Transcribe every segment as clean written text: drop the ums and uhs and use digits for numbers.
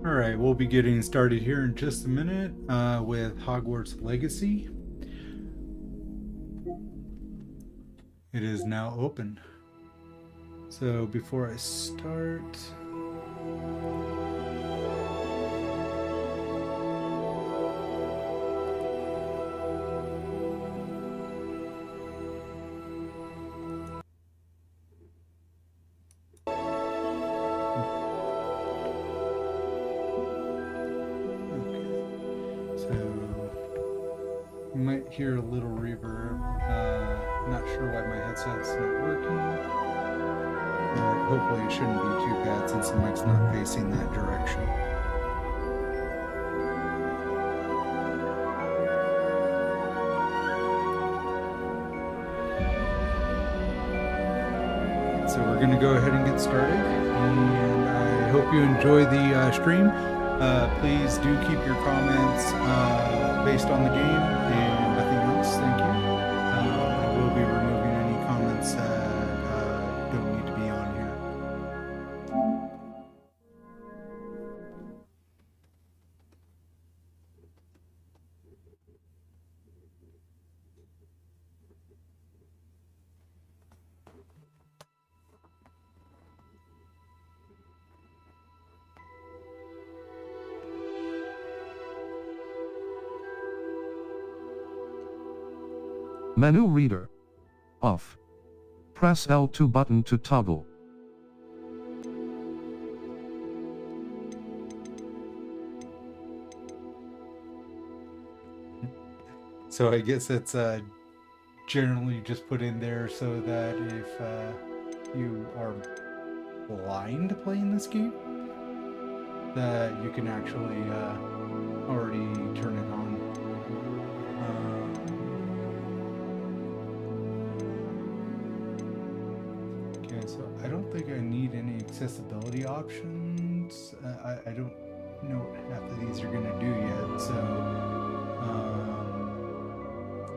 Alright, we'll be getting started here in just a minute with Hogwarts Legacy. It is now open. So before I start... You might hear a little reverb. Not sure why my headset's not working. But hopefully it shouldn't be too bad since the mic's not facing that direction. So we're going to go ahead and get started. And I hope you enjoy the stream. Please do keep your comments based on the game and nothing else. Thank you. I will be removing any comments that don't need to be on here. Menu Reader. Off. Press L2 button to toggle. So I guess it's generally just put in there so that if you are blind playing this game, that you can actually already turn it on. So I don't think I need any accessibility options. I don't know what half of these are going to do yet, so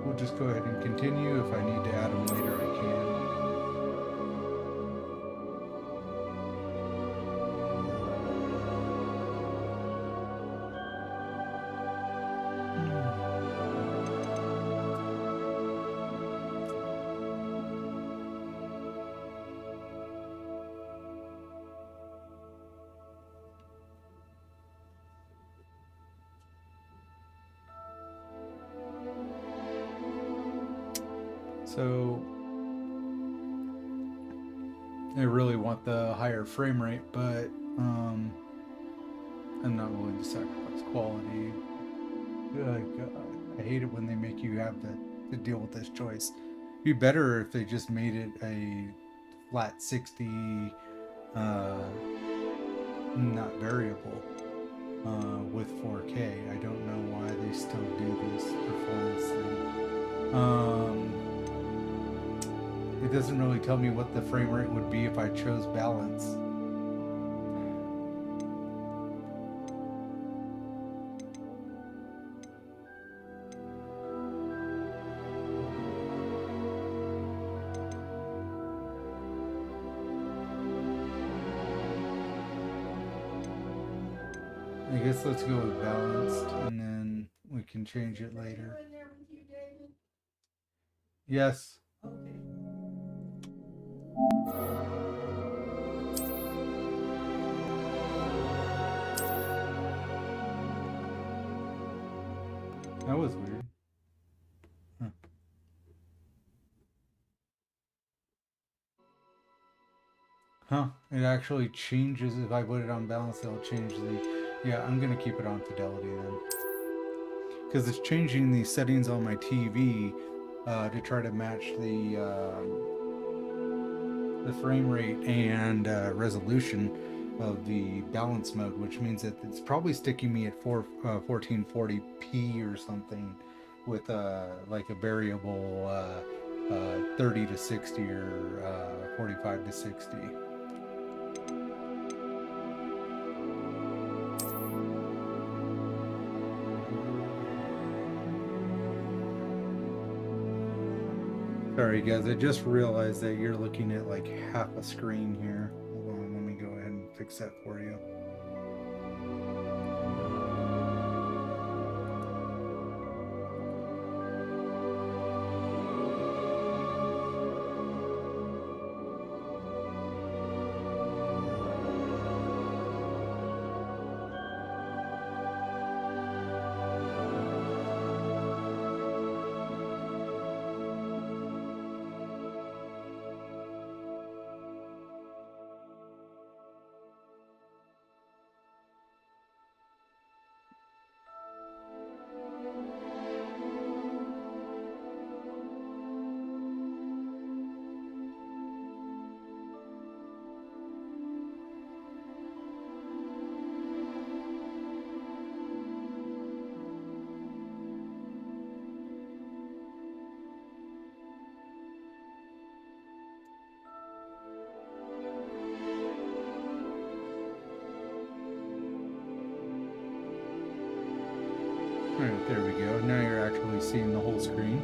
we'll just go ahead and continue. If I need to add them later, I can. So I really want the higher frame rate, but I'm not willing to sacrifice quality. God, I hate it when they make you have to deal with this choice. It'd be better if they just made it a flat 60, not variable, with 4K. I don't know why they still do this performance thing. It doesn't really tell me what the frame rate would be if I chose balance. I guess let's go with balanced and then we can change it later. Yes. Okay. That was weird. Huh. It actually changes if I put it on balance. It'll change the... Yeah, I'm gonna keep it on fidelity then. Because it's changing the settings on my TV to try to match the frame rate and resolution of the balance mode, which means that it's probably sticking me at 1440p or something with like a variable 30 to 60 or 45 to 60. Sorry guys, I just realized that you're looking at like half a screen here. Hold on, let me go ahead and fix that for you. Alright, there we go. Now you're actually seeing the whole screen.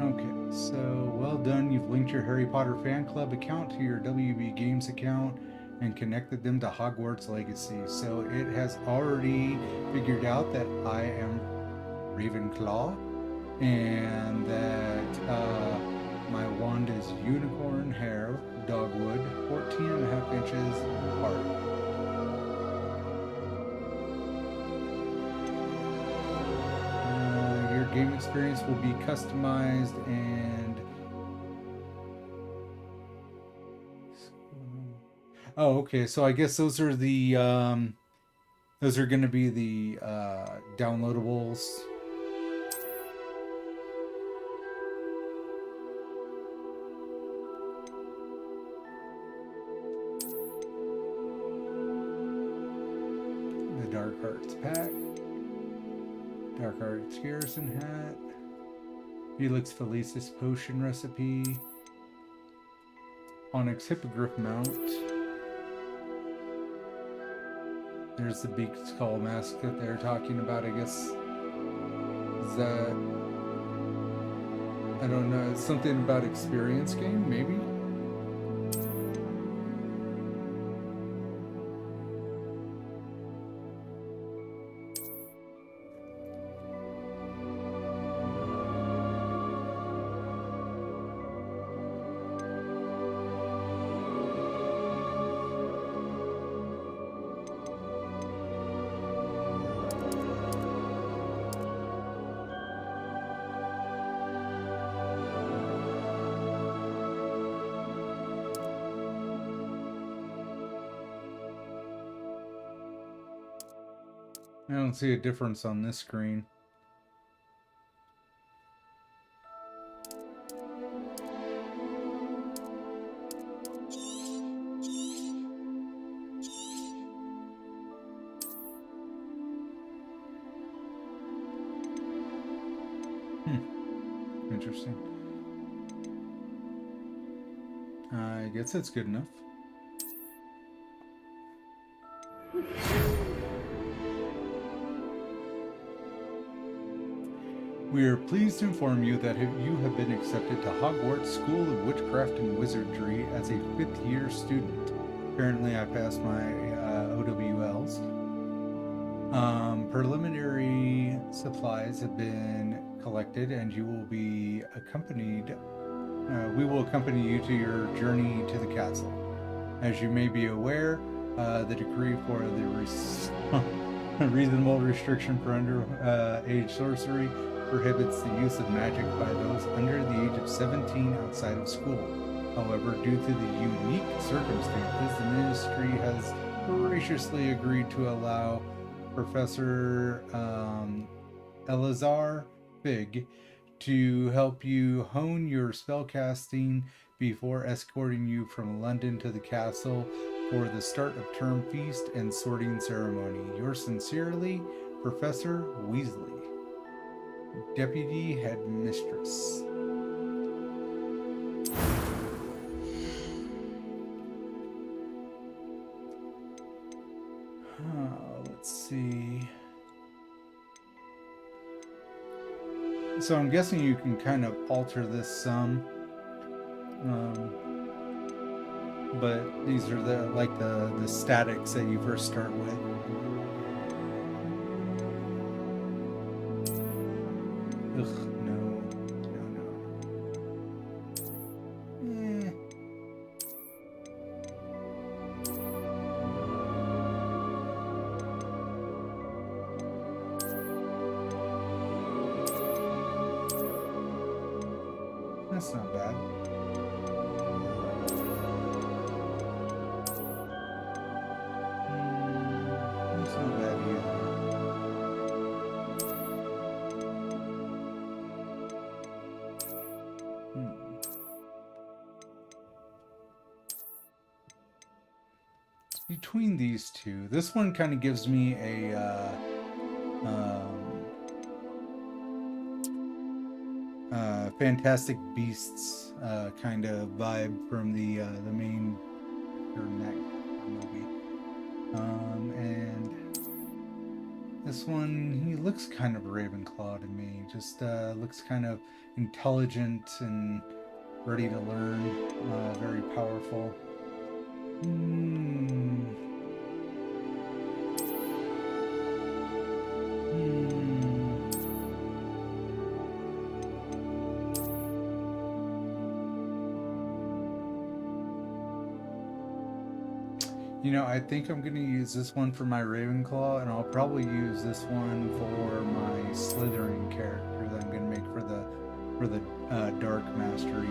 Okay, so well done. You've linked your Harry Potter fan club account to your WB Games account and connected them to Hogwarts Legacy. So it has already figured out that I am Ravenclaw and that my wand is unicorn hair, dogwood, 14.5 inches apart. Your game experience will be customized and oh, okay. So I guess those are the those are going to be the downloadables. The Dark Arts pack, Dark Arts Garrison hat, Felix Felicis potion recipe, Onyx Hippogriff mount. There's the Beak Skull mask that they're talking about, I guess. Is that... I don't know, it's something about experience game, maybe? I don't see a difference on this screen. Interesting. I guess that's good enough. We are pleased to inform you that you have been accepted to Hogwarts School of Witchcraft and Wizardry as a 5th year student. Apparently I passed my OWLs. Preliminary supplies have been collected and you will be accompanied, we will accompany you to your journey to the castle. As you may be aware, the decree for the reasonable restriction for underage sorcery prohibits the use of magic by those under the age of 17 outside of school. However, due to the unique circumstances, the ministry has graciously agreed to allow Professor Elazar Fig to help you hone your spellcasting before escorting you from London to the castle for the start of term feast and sorting ceremony. Yours sincerely, Professor Weasley, Deputy Headmistress. Let's see. So I'm guessing you can kind of alter this some. But these are the statics that you first start with. Ugh, no. That's not bad. That's not bad either. Between these two, this one kind of gives me a Fantastic Beasts kind of vibe from the main movie. This one, he looks kind of Ravenclaw to me. Just looks kind of intelligent and ready to learn. Very powerful. You know, I think I'm going to use this one for my Ravenclaw, and I'll probably use this one for my Slytherin character that I'm going to make for the Dark Mastery.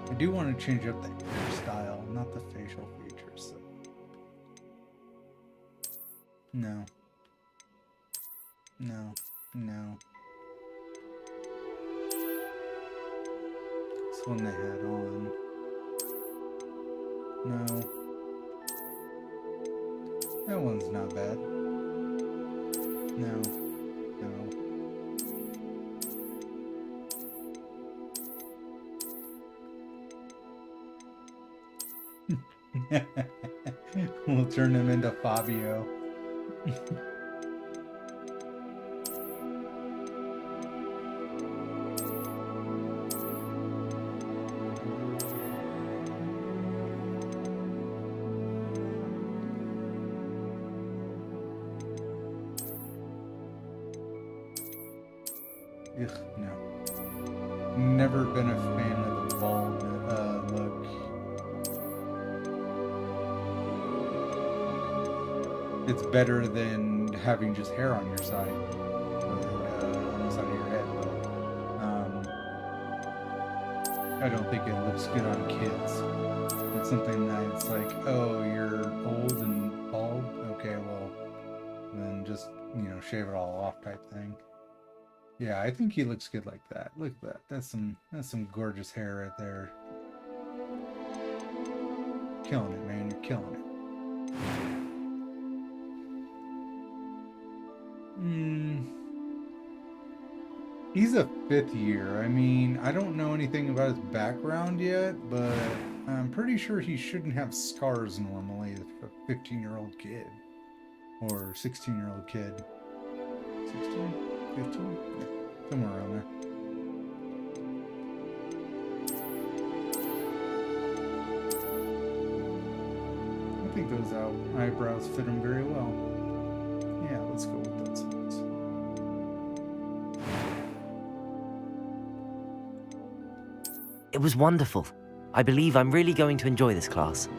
I do want to change up the hairstyle, not the facial features. So. No. No. No. This one they had on. No. That one's not bad. No. No. We'll turn him into Fabio. Ugh, no. Never been a fan of the bald look. It's better than having just hair on your side, on the side of your head. But I don't think it looks good on kids. It's something that it's like, oh, you're old and bald. Okay, well, then just shave it all off type thing. Yeah, I think he looks good like that. Look at that. That's some gorgeous hair right there. Killing it, man. You're killing it. He's a 5th year. I mean, I don't know anything about his background yet, but I'm pretty sure he shouldn't have scars normally. A 15-year-old kid or 16-year-old kid. 16? 15? Yeah, somewhere around there. I think those eyebrows fit him very well. Yeah, let's go with those ones. It was wonderful. I believe I'm really going to enjoy this class.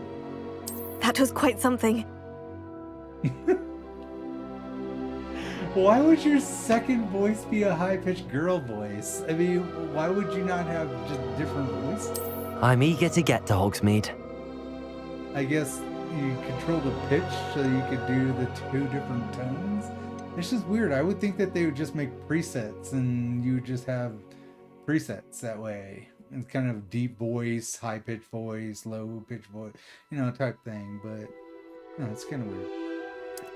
That was quite something. Why would your second voice be a high-pitched girl voice? I mean, why would you not have just different voices? I'm eager to get to Hogsmeade. I guess you control the pitch so you could do the 2 different tones. It's just weird. I would think that they would just make presets and you would just have presets that way. It's kind of deep voice, high-pitched voice, low-pitched voice, type thing. But it's kind of weird.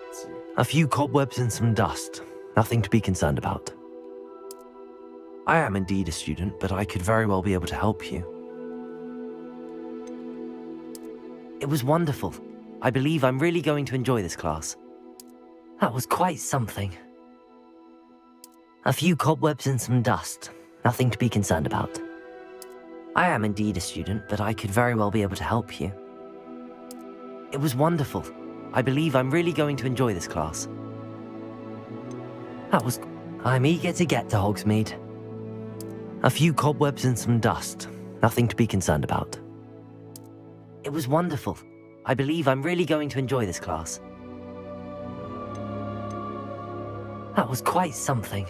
Let's see. A few cobwebs and some dust. Nothing to be concerned about. I am indeed a student, but I could very well be able to help you. It was wonderful. I believe I'm really going to enjoy this class. That was quite something. A few cobwebs and some dust. Nothing to be concerned about. I am indeed a student, but I could very well be able to help you. It was wonderful. I believe I'm really going to enjoy this class. I'm eager to get to Hogsmeade. A few cobwebs and some dust. Nothing to be concerned about. It was wonderful. I believe I'm really going to enjoy this class. That was quite something.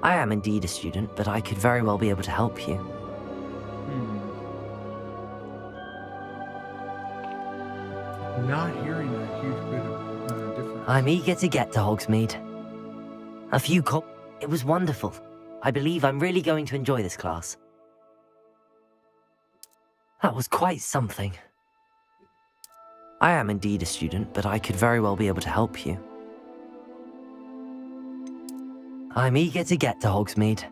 I am indeed a student, but I could very well be able to help you. Not hearing a huge bit of difference. I'm eager to get to Hogsmeade. It was wonderful. I believe I'm really going to enjoy this class. That was quite something. I am indeed a student, but I could very well be able to help you. I'm eager to get to Hogsmeade.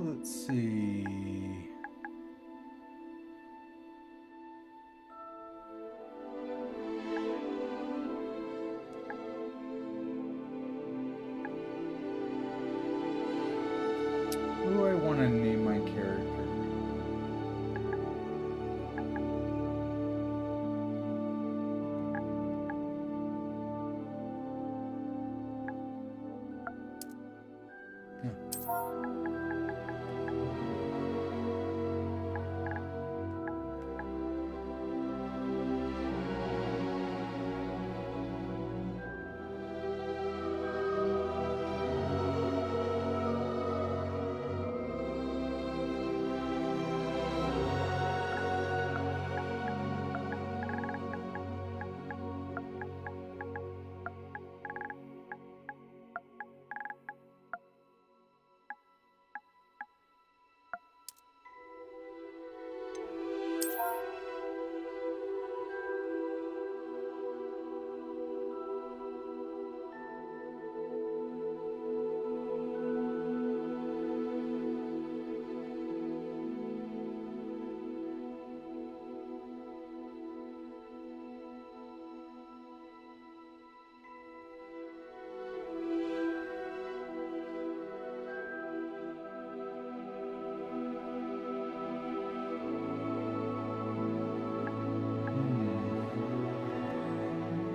Let's see. What do I want to name my character?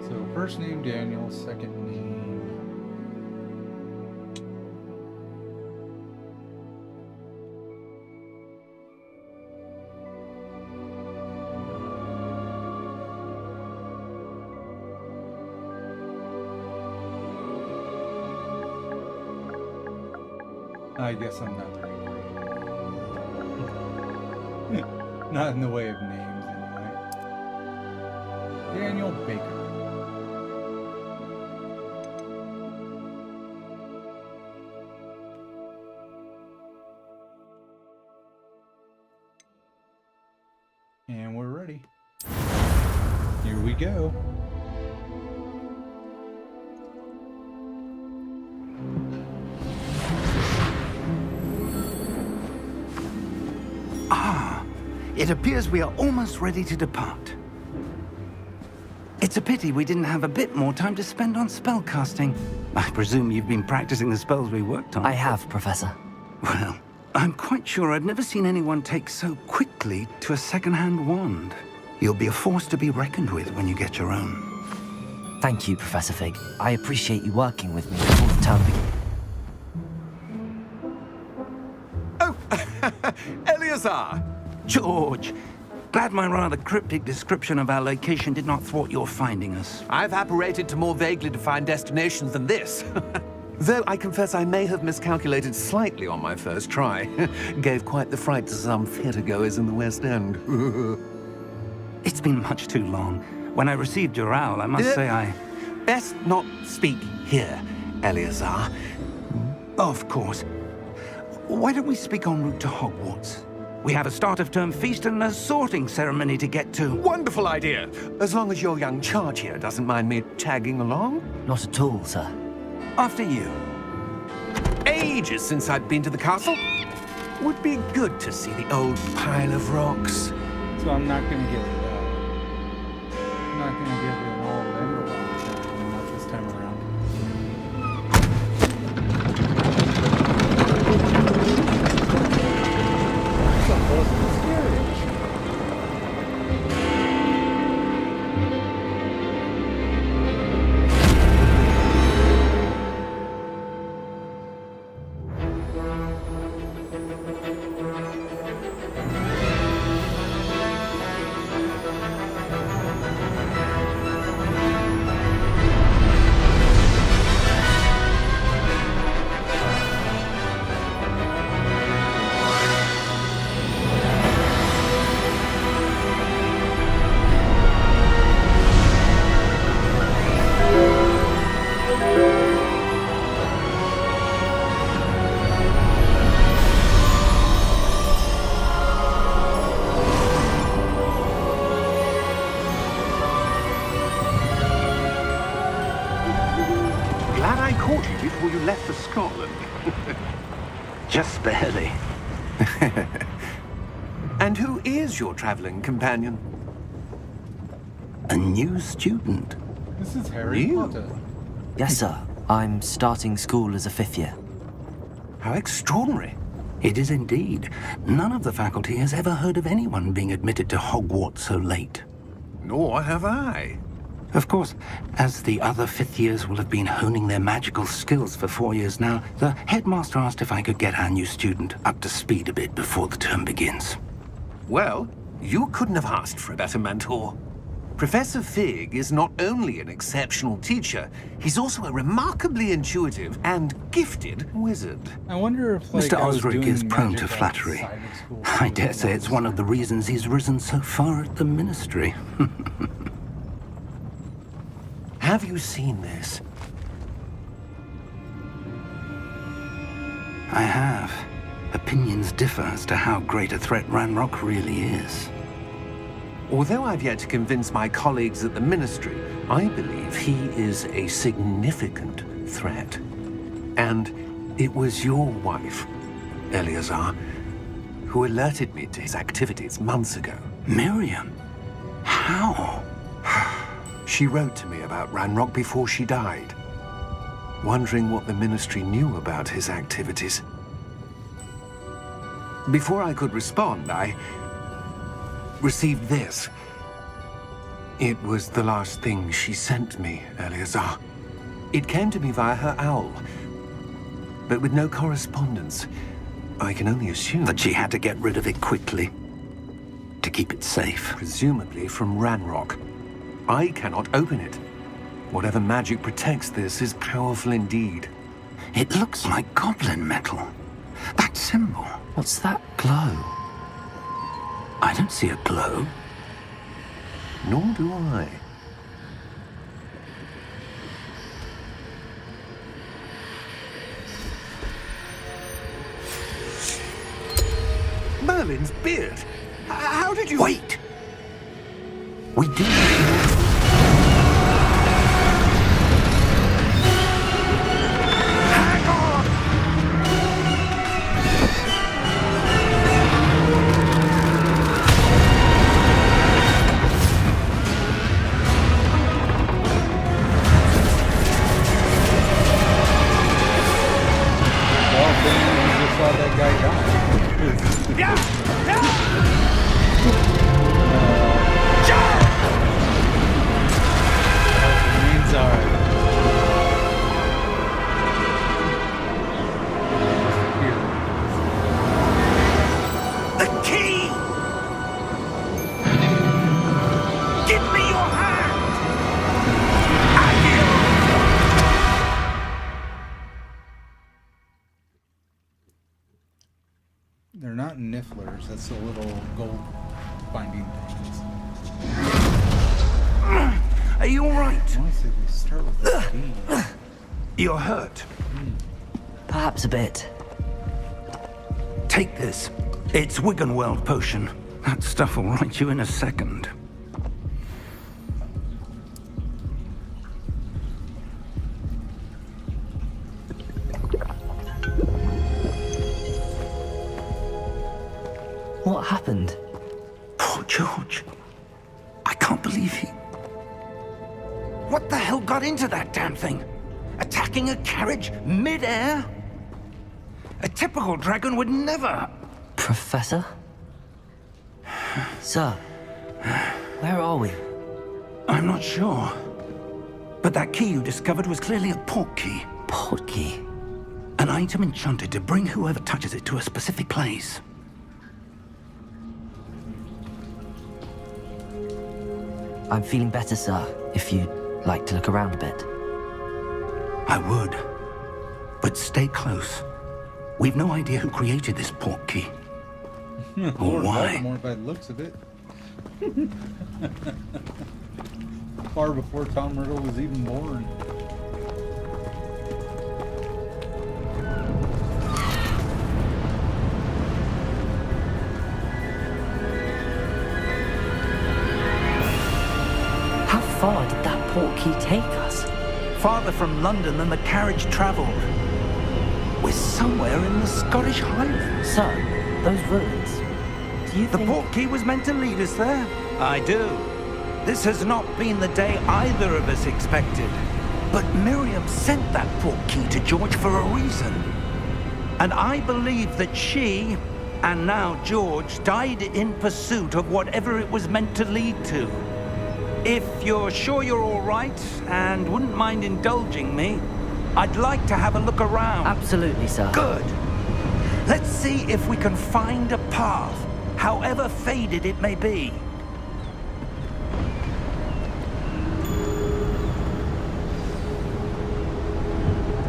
So first name Daniel, second name. I guess I'm not very great. Not in the way of names, anyway. Daniel Baker. And we're ready. Here we go. It appears we are almost ready to depart. It's a pity we didn't have a bit more time to spend on spellcasting. I presume you've been practicing the spells we worked on. I have, Professor. Well, I'm quite sure I've never seen anyone take so quickly to a second-hand wand. You'll be a force to be reckoned with when you get your own. Thank you, Professor Fig. I appreciate you working with me before the term begins. Oh, Eleazar! George, glad my rather cryptic description of our location did not thwart your finding us. I've apparated to more vaguely defined destinations than this. Though I confess I may have miscalculated slightly on my first try. Gave quite the fright to some theatre-goers in the West End. It's been much too long. When I received your owl, I must say I... Best not speak here, Eleazar. Of course. Why don't we speak en route to Hogwarts? We have a start-of-term feast and a sorting ceremony to get to. Wonderful idea! As long as your young charge here doesn't mind me tagging along. Not at all, sir. After you. Ages since I'd been to the castle. Would be good to see the old pile of rocks. So I'm not going to get I'm not going to give it all of them, not this time around. glad I caught you before you left for Scotland. Just barely. And who is your traveling companion? A new student. This is Harry You? Potter. Yes, sir. I'm starting school as a 5th year. How extraordinary. It is indeed. None of the faculty has ever heard of anyone being admitted to Hogwarts so late. Nor have I. Of course, as the other 5th years will have been honing their magical skills for 4 years now, the headmaster asked if I could get our new student up to speed a bit before the term begins. Well, you couldn't have asked for a better mentor. Professor Fig is not only an exceptional teacher, he's also a remarkably intuitive and gifted wizard. I wonder if Mr. I was Osric doing is prone magic to flattery. outside of school. I dare say it's one of the reasons he's risen so far at the ministry. Have you seen this? I have. Opinions differ as to how great a threat Ranrock really is. Although I've yet to convince my colleagues at the Ministry, I believe he is a significant threat. And it was your wife, Eleazar, who alerted me to his activities months ago. Miriam? How? She wrote to me about Ranrock before she died, wondering what the Ministry knew about his activities. Before I could respond, I received this. It was the last thing she sent me, Eleazar. It came to me via her owl, but with no correspondence. I can only assume That she had to get rid of it quickly to keep it safe. presumably from Ranrock. I cannot open it. Whatever magic protects this is powerful indeed. It looks like goblin metal. That symbol. What's that glow? I don't see a glow. Nor do I. Merlin's beard! How did you... Wait! We do. Hang on! Well, then we just saw that guy die. Yeah! Remains alright. The key! Give me your hand! They're not nifflers. That's the little gold binding things. Are you all right? I want to say we start with the D. You're hurt. Perhaps a bit. Take this. It's Wiggenweld potion. That stuff will right you in a second. What happened? Poor George. I can't believe he... What the hell got into that damn thing? Attacking a carriage mid-air? A typical dragon would never... Professor? Sir, where are we? I'm not sure. But that key you discovered was clearly a port key. Port key. An item enchanted to bring whoever touches it to a specific place. I'm feeling better, sir, if you'd like to look around a bit. I would. But stay close. We've no idea who created this port key. Lord why? Voldemort by the looks of it. Far before Tom Riddle was even born. How far did that port key take us? farther from London than the carriage travelled. We're somewhere in the Scottish Highlands. Sir, those ruins. Do you The think... portkey was meant to lead us there? I do. This has not been the day either of us expected. But Miriam sent that portkey to George for a reason. And I believe that she, and now George, died in pursuit of whatever it was meant to lead to. If you're sure you're all right, and wouldn't mind indulging me, I'd like to have a look around. Absolutely, sir. Good. Let's see if we can find a path, however faded it may be.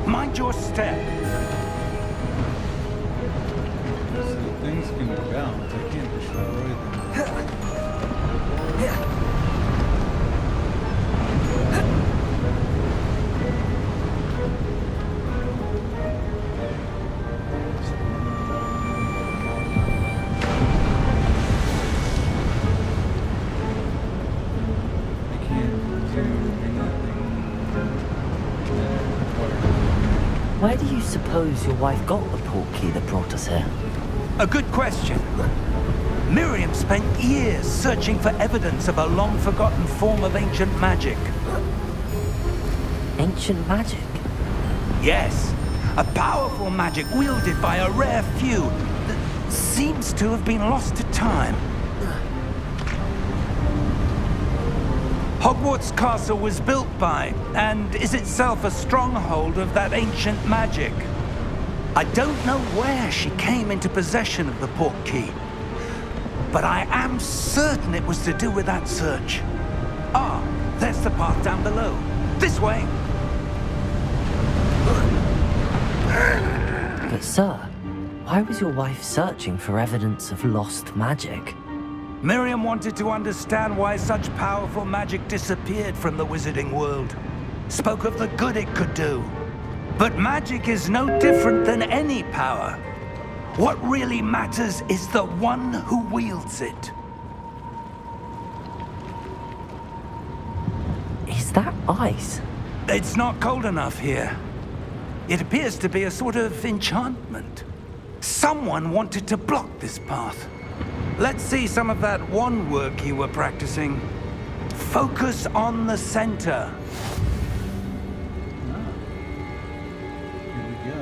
Mind your step. So things can bounce. I can't destroy them. I can't do anything. Where do you suppose your wife got the portkey that brought us here? A good question. Miriam spent years searching for evidence of a long-forgotten form of ancient magic. Ancient magic? Yes, a powerful magic wielded by a rare few that seems to have been lost to time. Hogwarts Castle was built by, and is itself a stronghold of that ancient magic. I don't know where she came into possession of the portkey, but I am certain it was to do with that search. Ah, there's the path down below. This way. But sir, why was your wife searching for evidence of lost magic? Miriam wanted to understand why such powerful magic disappeared from the wizarding world. Spoke of the good it could do. But magic is no different than any power. What really matters is the one who wields it. Is that ice? It's not cold enough here. It appears to be a sort of enchantment. Someone wanted to block this path. Let's see some of that wand work you were practicing. Focus on the center. Ah. Here we go.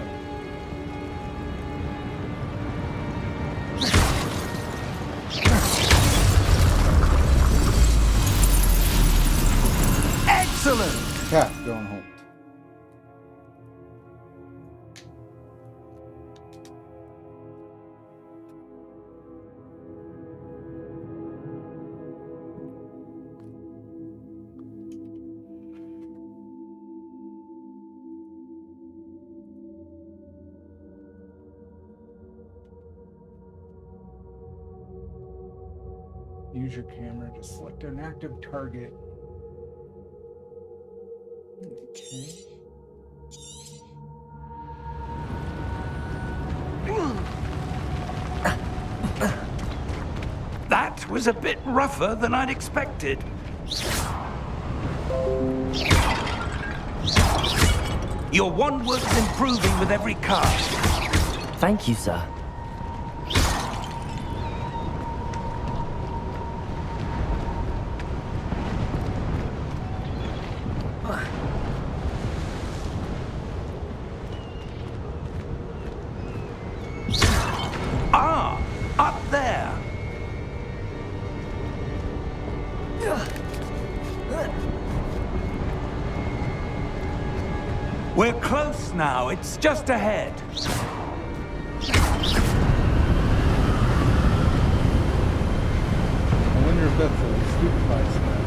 Excellent! Cap, don't hold. Use your camera to select an active target. Okay. That was a bit rougher than I'd expected. Your wand work is improving with every cast. Thank you, sir. Ah, up there. We're close now. It's just ahead. I wonder if that's a stupefy spell.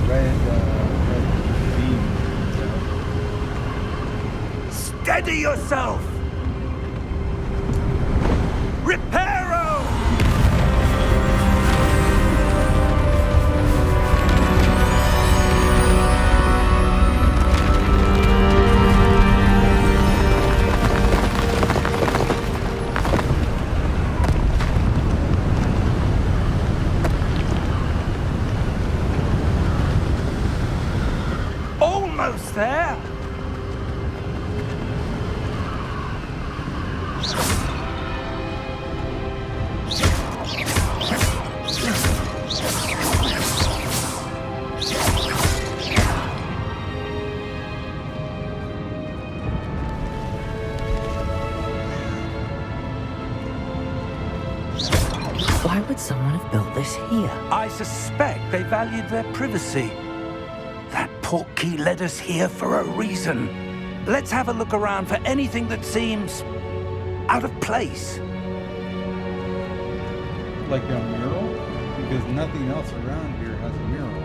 Red beam. Steady yourself. Reparo! almost there. Why would someone have built this here? I suspect they valued their privacy. That portkey led us here for a reason. Let's have a look around for anything that seems out of place. Like a mural? Because nothing else around here has a mural.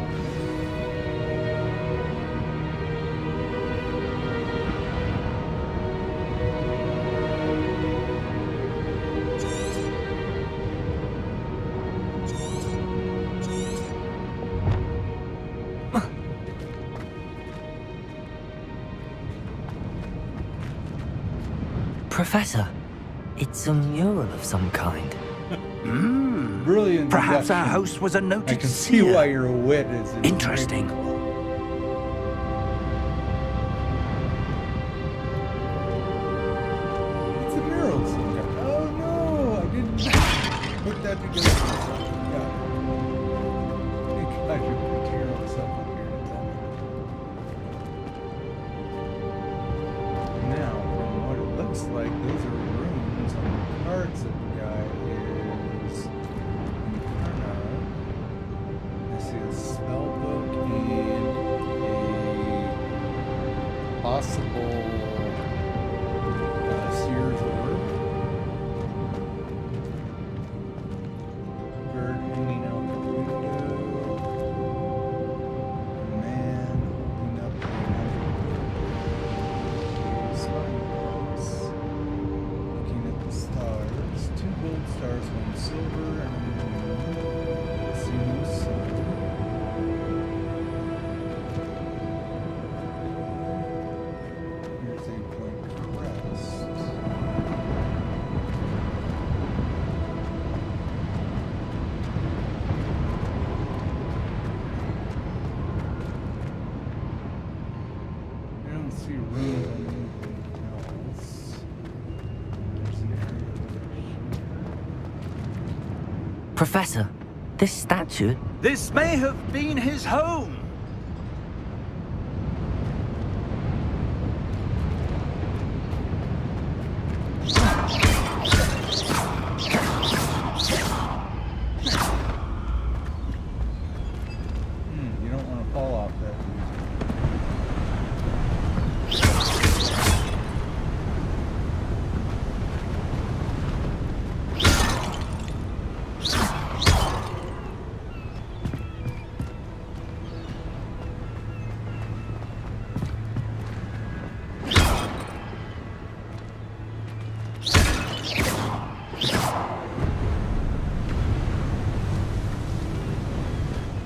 Professor, it's a mural of some kind. Brilliant. Perhaps our deduction. host was a noted I can see seer. why your wit is Interesting. It's a mural somewhere. Oh no, I didn't put that together myself. Yeah. I should put your stuff up here to tell me. Now, from what it looks like, those are runes on the cards that the guy is in front of. I see a spell book and a possible seer's orb. Bird hanging out the window. A man holding up a spine box. Looking at the stars. 2 gold stars, 1 silver, and a moon. See no sun. Here's a blank crest. I don't see runes on anything else. There's an area over Professor, this statue. This may have been his home. You don't want to fall off that.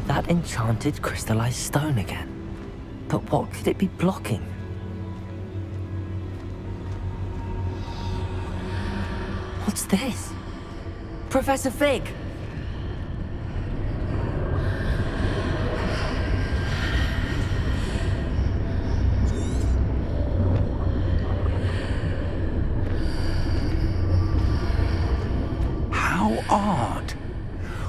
That enchanted crystallized stone again. But what could it be blocking? What's this? Professor Fig! How odd.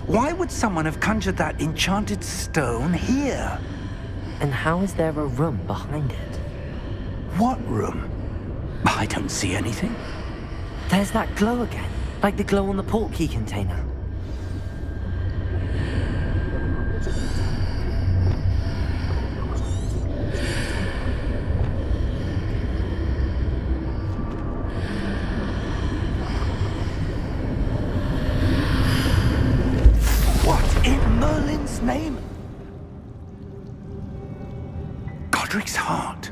Why would someone have conjured that enchanted stone here? And how is there a room behind it? What room? I don't see anything. There's that glow again, like the glow on the portkey container. What in Merlin's name? Godric's heart.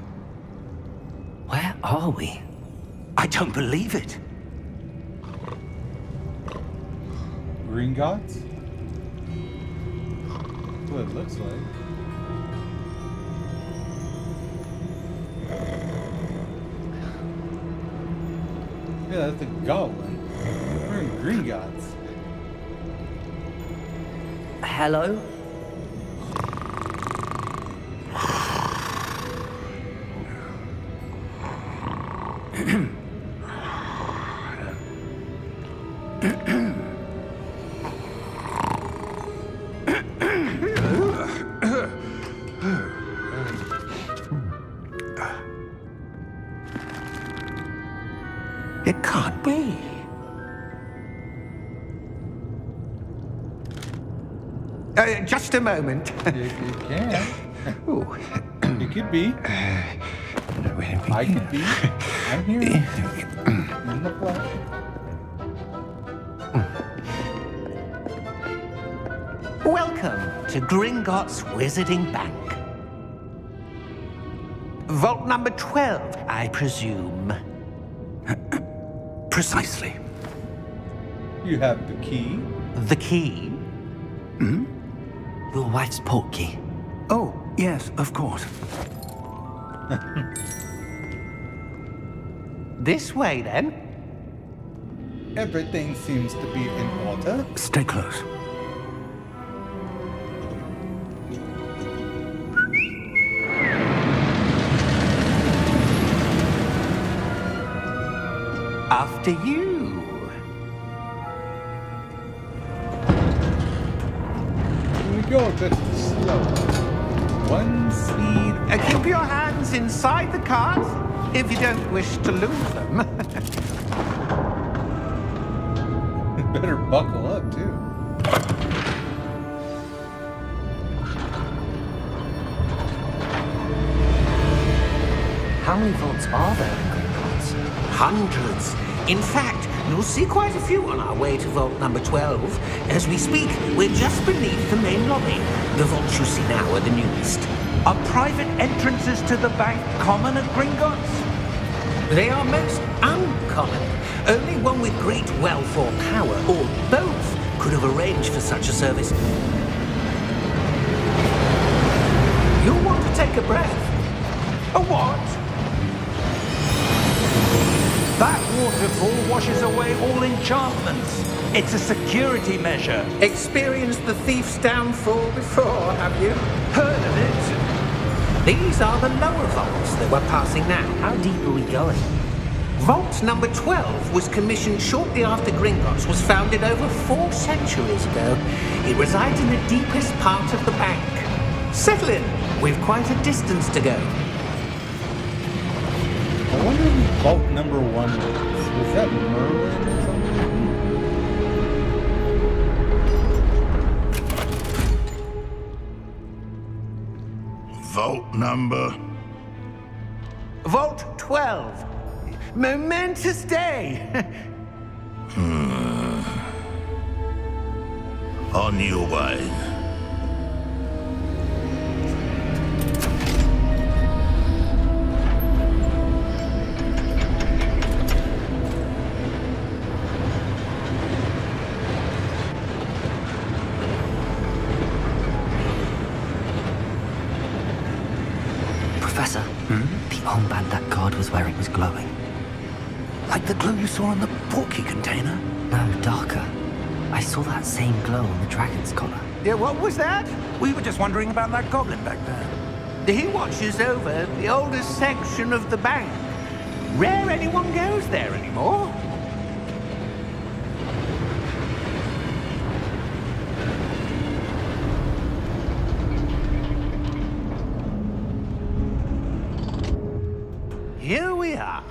Where are we? I don't believe it. Green Gods? That's what it looks like. Yeah, that's a goblin. We're in Green Gods. Hello? It can't be. Just a moment. It can. Ooh. It could be. I could be. I'm here. In the flesh. Welcome to Gringotts Wizarding Bank. Vault number 12, I presume. Precisely. You have the key. The key? Your wife's portkey. Oh, yes, of course. This way, then. Everything seems to be in order. Stay close. After you. Here we go, just slow. One speed. Keep your hands inside the cart if you don't wish to lose them. Better buckle up, too. How many vaults are there in Gringotts? Hundreds. In fact, you'll see quite a few on our way to vault number 12. As we speak, we're just beneath the main lobby. The vaults you see now are the newest. Are private entrances to the bank common at Gringotts? They are most uncommon. Only one with great wealth or power, or both, could have arranged for such a service. You'll want to take a breath. A what? That waterfall washes away all enchantments. It's a security measure. Experienced the thief's downfall before, have you? Heard of it? These are the lower vaults that we're passing now. How deep are we going? Vault number 12 was commissioned shortly after Gringotts was founded over 4 centuries ago. It resides in the deepest part of the bank. Settle in. We've quite a distance to go. I wonder who vault number 1 was. Was that Merlin or something? Vault number. Vault 12. Momentous day. On your way. Professor, the armband that guard was wearing was glowing. Like the glow you saw in the portkey container? No, darker. I saw that same glow on the dragon's collar. Yeah, what was that? We were just wondering about that goblin back there. He watches over the oldest section of the bank. Rare anyone goes there anymore. Here we are.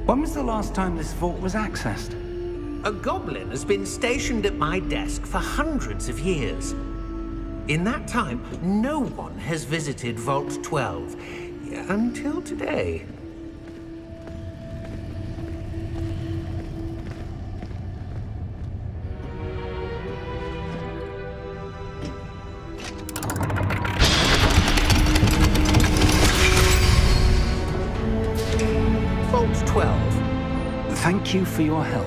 When was the last time this vault was accessed? A goblin has been stationed at my desk for hundreds of years. In that time, no one has visited Vault 12. Until today. Vault 12. Thank you for your help.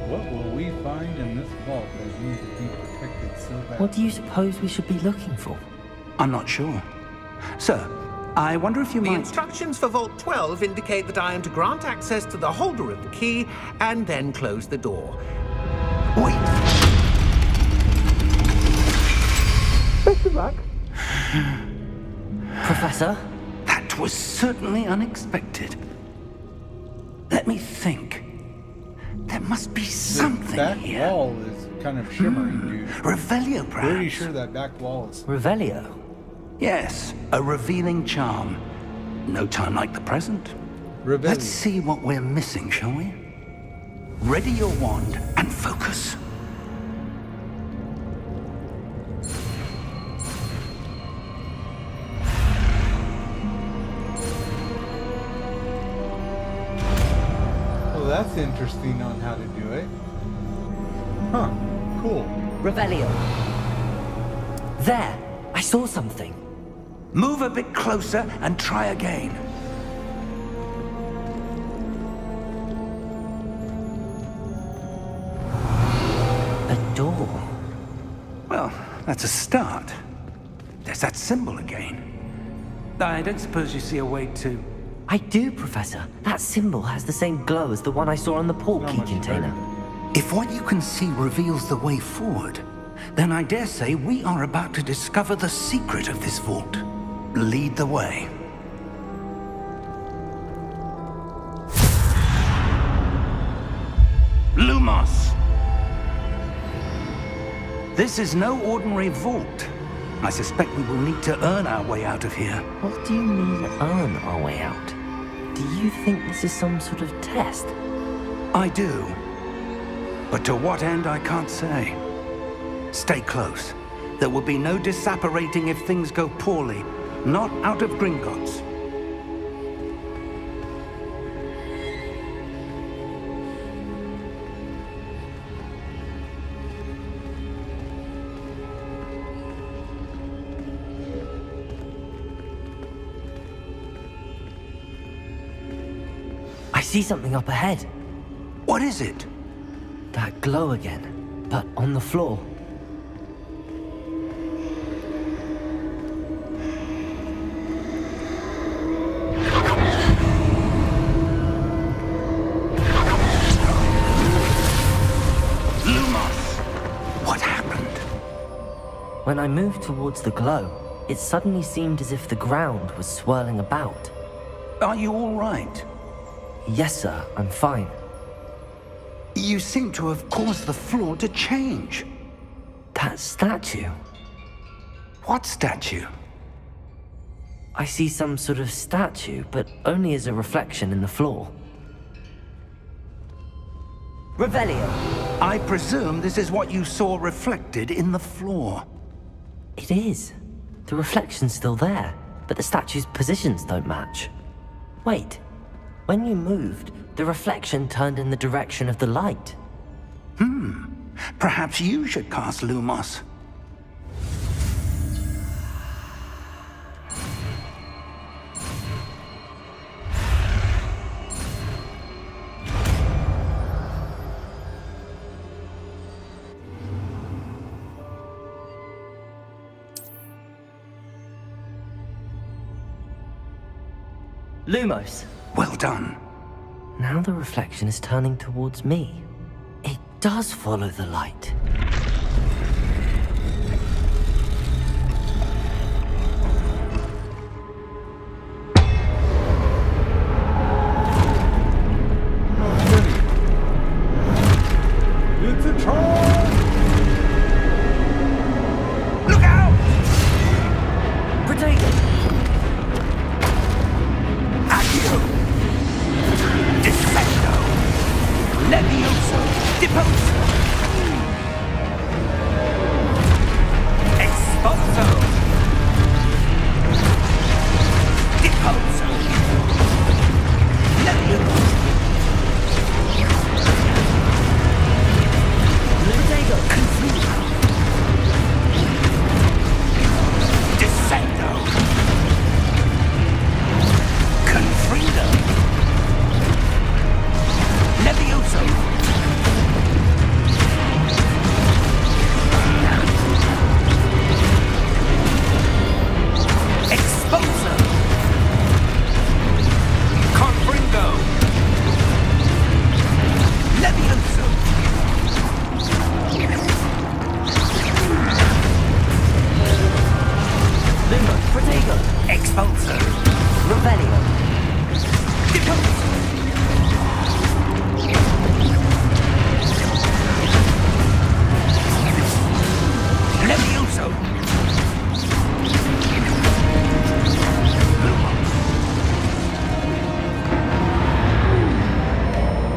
What will we find in this vault that needs to be protected so bad? What do you suppose we should be looking for? I'm not sure. Sir, I wonder if you The might... instructions for Vault 12 indicate that I am to grant access to the holder of the key and then close the door. Wait. Best of luck. Professor? That was certainly unexpected. Let me think. There must be The something back here. wall is kind of shimmering, dude. Revelio, perhaps? Pretty sure that back wall is. Revelio? Yes, a revealing charm. No time like the present. Revelio. Let's see what we're missing, shall we? Ready your wand and focus. Well, that's interesting on how to do it. Huh. Cool. Revelio. There! I saw something. Move a bit closer and try again. A door. Well, that's a start. There's that symbol again. I don't suppose you see a way to... I do, Professor. That symbol has the same glow as the one I saw on the port Not key much container. If what you can see reveals the way forward, then I dare say we are about to discover the secret of this vault. Lead the way. Lumos! This is no ordinary vault. I suspect we will need to earn our way out of here. What do you mean, earn our way out? Do you think this is some sort of test? I do. But to what end, I can't say. Stay close. There will be no disapparating if things go poorly. Not out of Gringotts. I see something up ahead. What is it? That glow again, but on the floor. Lumos! What happened? When I moved towards the glow, it suddenly seemed as if the ground was swirling about. Are you all right? Yes, sir, I'm fine. You seem to have caused the floor to change. That statue. What statue? I see some sort of statue, but only as a reflection in the floor. Revelio! I presume this is what you saw reflected in the floor. It is. The reflection's still there, but the statue's positions don't match. Wait. When you moved, the reflection turned in the direction of the light. Perhaps you should cast Lumos. Lumos! Well done. Now the reflection is turning towards me. It does follow the light. It's a charge! Look out! Protect it! Accio! Defendo! Levioso! Deposo! Expulso! Deposo! Levioso! Protego! Confuso! Descendo! Expulso. Revelio. Levioso.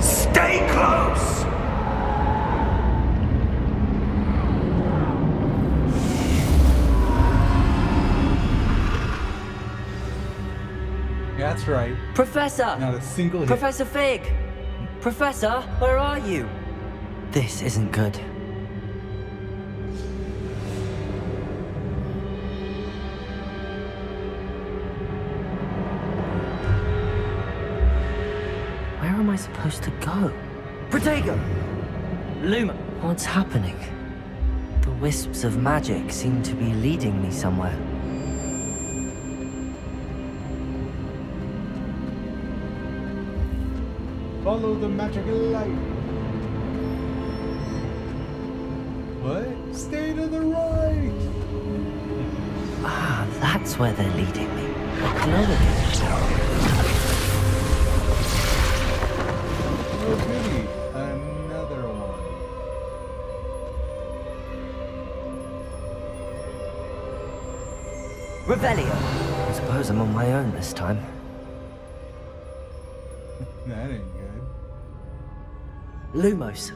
Stay close! That's right. Professor! Not a single hit. Professor Fig! Professor, where are you? This isn't good. Where am I supposed to go? Protego! Luma! What's happening? The wisps of magic seem to be leading me somewhere. Follow the magical light. What? Stay to the right. Ah, that's where they're leading me. Glowing. Oh, goody. Another one. Revelio! I suppose I'm on my own this time. That ain't good. Lumos.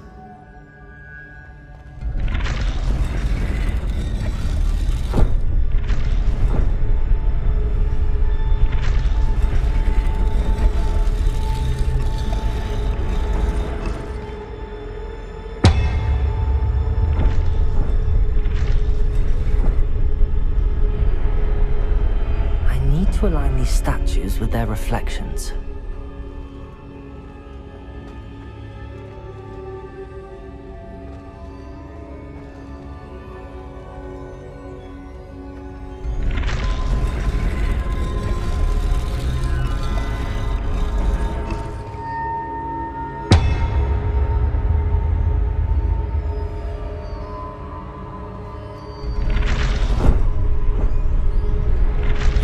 I need to align these statues with their reflections.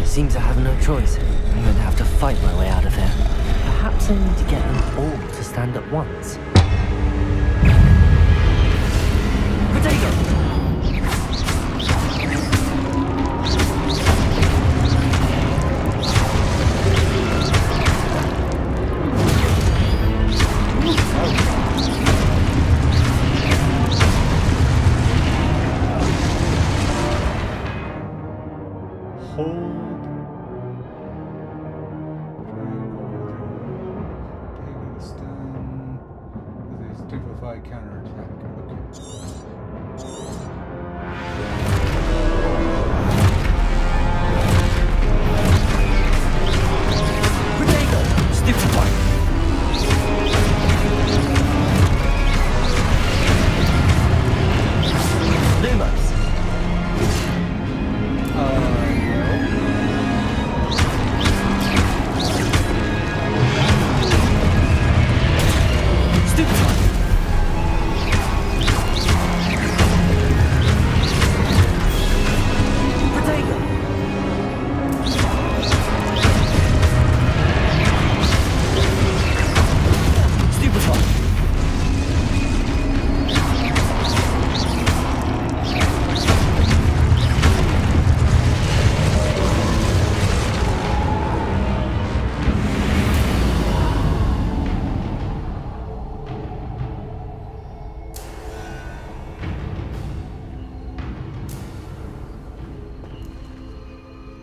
Seems I have no choice. I'm going to have to fight my way out of here. Perhaps I need to get them all to stand at once. Potato! Hold. Stupefy counterattack. Potato! Stupefy! Lumos! Stupefy! Potato! Stupefy!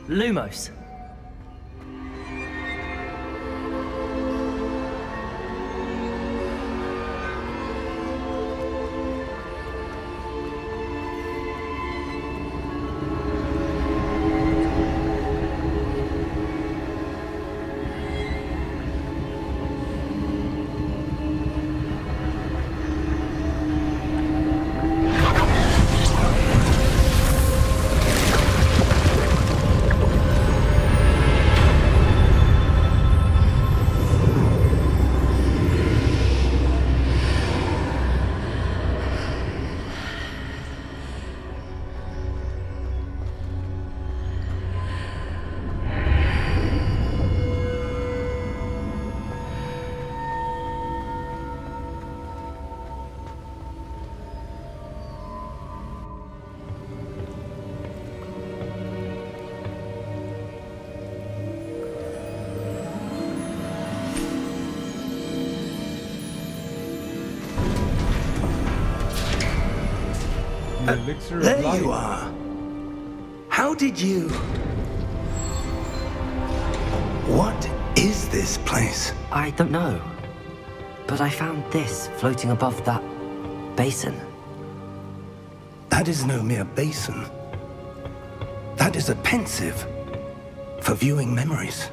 Lumos. The elixir of There life. you are. How did you... What is this place? I don't know. But I found this floating above that basin. That is no mere basin. That is a pensive for viewing memories.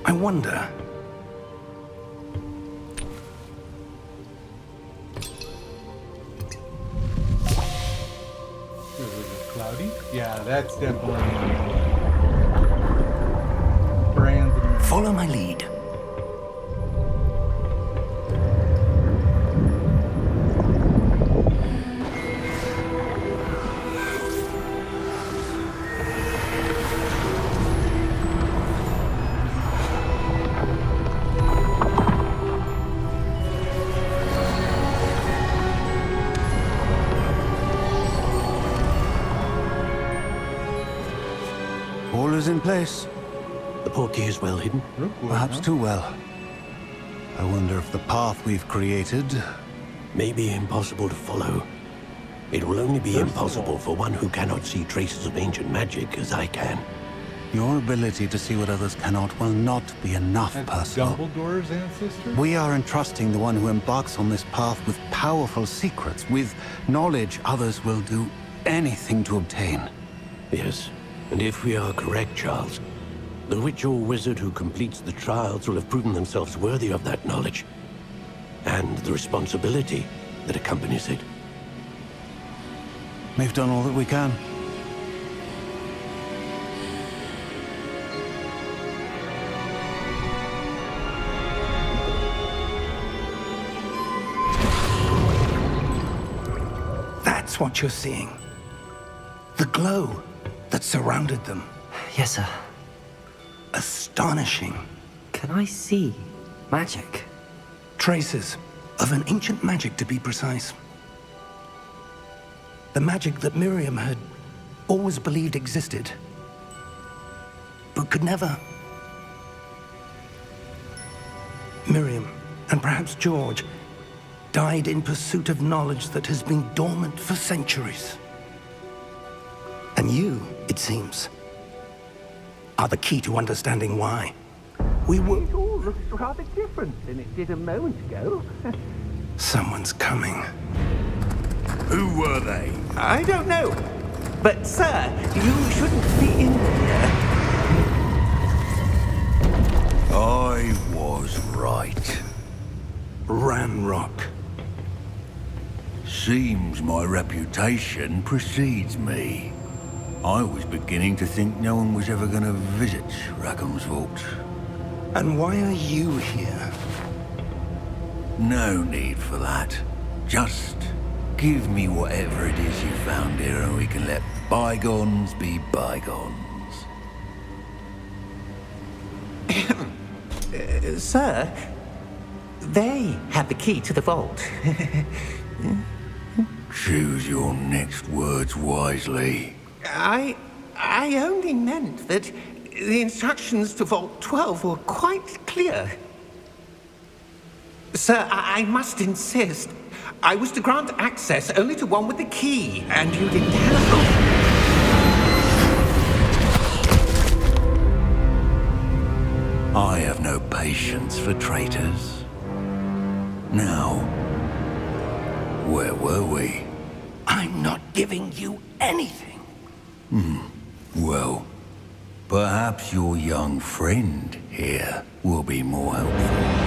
I wonder... Is it cloudy? Yeah, that's definitely Brandon. Follow my lead. All is in place. The portkey is well hidden. Perhaps too well. I wonder if the path we've created... May be impossible to follow. It will only be impossible for one who cannot see traces of ancient magic as I can. Your ability to see what others cannot will not be enough, That's Percival. Dumbledore's ancestor? We are entrusting the one who embarks on this path with powerful secrets, with knowledge others will do anything to obtain. Yes, and if we are correct, Charles, the witch or wizard who completes the trials will have proven themselves worthy of that knowledge, and the responsibility that accompanies it. We've done all that we can. That's what you're seeing. The glow that surrounded them. Yes, sir. Astonishing. Can I see magic? Traces of an ancient magic, to be precise. The magic that Miriam had always believed existed, but could never. Miriam, and perhaps George, died in pursuit of knowledge that has been dormant for centuries. And you, it seems, are the key to understanding why. We were... It all looks rather different than it did a moment ago. Someone's coming. Who were they? I don't know. But, sir, you shouldn't be in here. I was right. Ranrock. Seems my reputation precedes me. I was beginning to think no one was ever going to visit Rackham's vault. And why are you here? No need for that. Just give me whatever it is you found here and we can let bygones be bygones. Sir, they have the key to the vault. Choose your next words wisely. I only meant that the instructions to Vault 12 were quite clear. Sir, I must insist. I was to grant access only to one with the key, and you didn't have... I have no patience for traitors. Now, where were we? I'm not giving you anything. Well, perhaps your young friend here will be more helpful.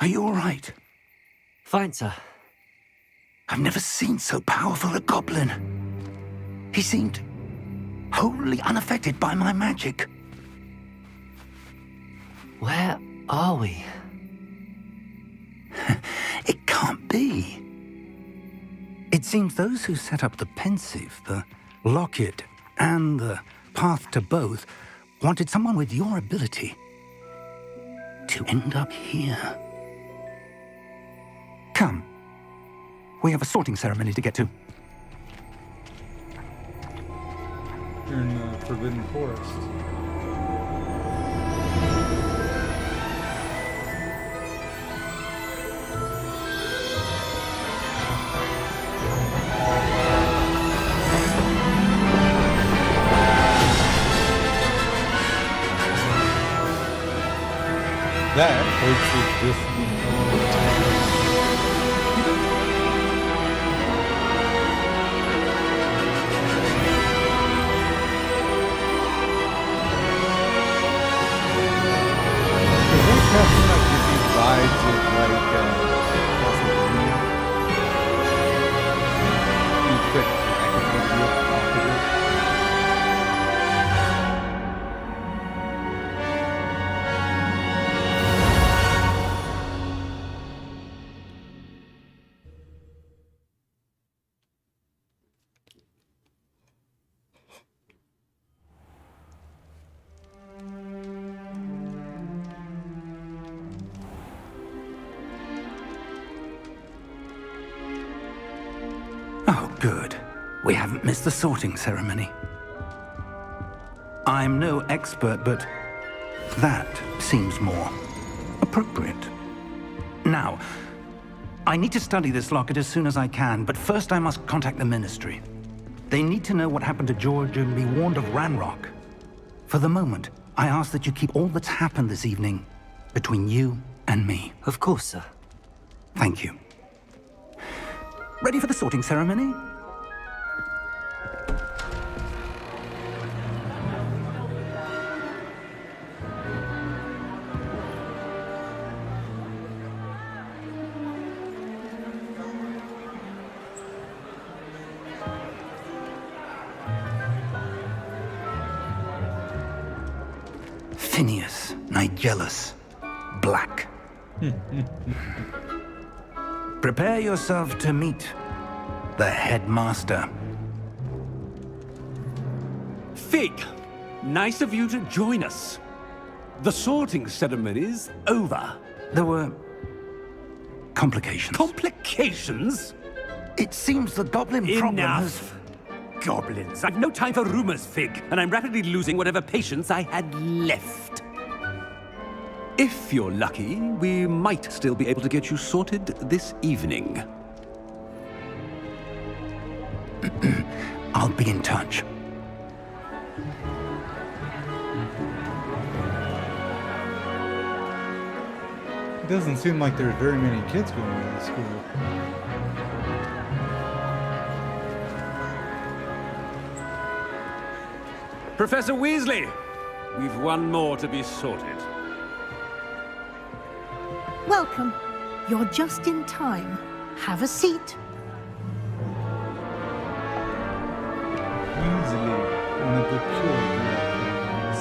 Are you all right? Fine, sir. I've never seen so powerful a goblin. He seemed wholly unaffected by my magic. Where are we? It can't be. It seems those who set up the pensive, the locket, and the path to both wanted someone with your ability to end up here. Come. We have a sorting ceremony to get to. You're in the Forbidden Forest. That hurts with this vibes of like Castlevania. You put dragon on the top of it. Oh, good. We haven't missed the sorting ceremony. I'm no expert, but that seems more appropriate. Now, I need to study this locket as soon as I can, but first I must contact the Ministry. They need to know what happened to George and be warned of Ranrock. For the moment, I ask that you keep all that's happened this evening between you and me. Of course, sir. Thank you. Ready for the sorting ceremony? Phineas, Nigellus, Black. Prepare yourself to meet the headmaster. Fig, nice of you to join us. The sorting ceremony's over. There were complications. Complications? It seems the goblin problem has... Enough. Goblins. I've no time for rumors, Fig, and I'm rapidly losing whatever patience I had left. If you're lucky, we might still be able to get you sorted this evening. I'll be in touch. It doesn't seem like there's very many kids going to the school. Professor Weasley, we've one more to be sorted. Welcome. You're just in time. Have a seat. Easily one of the pure things.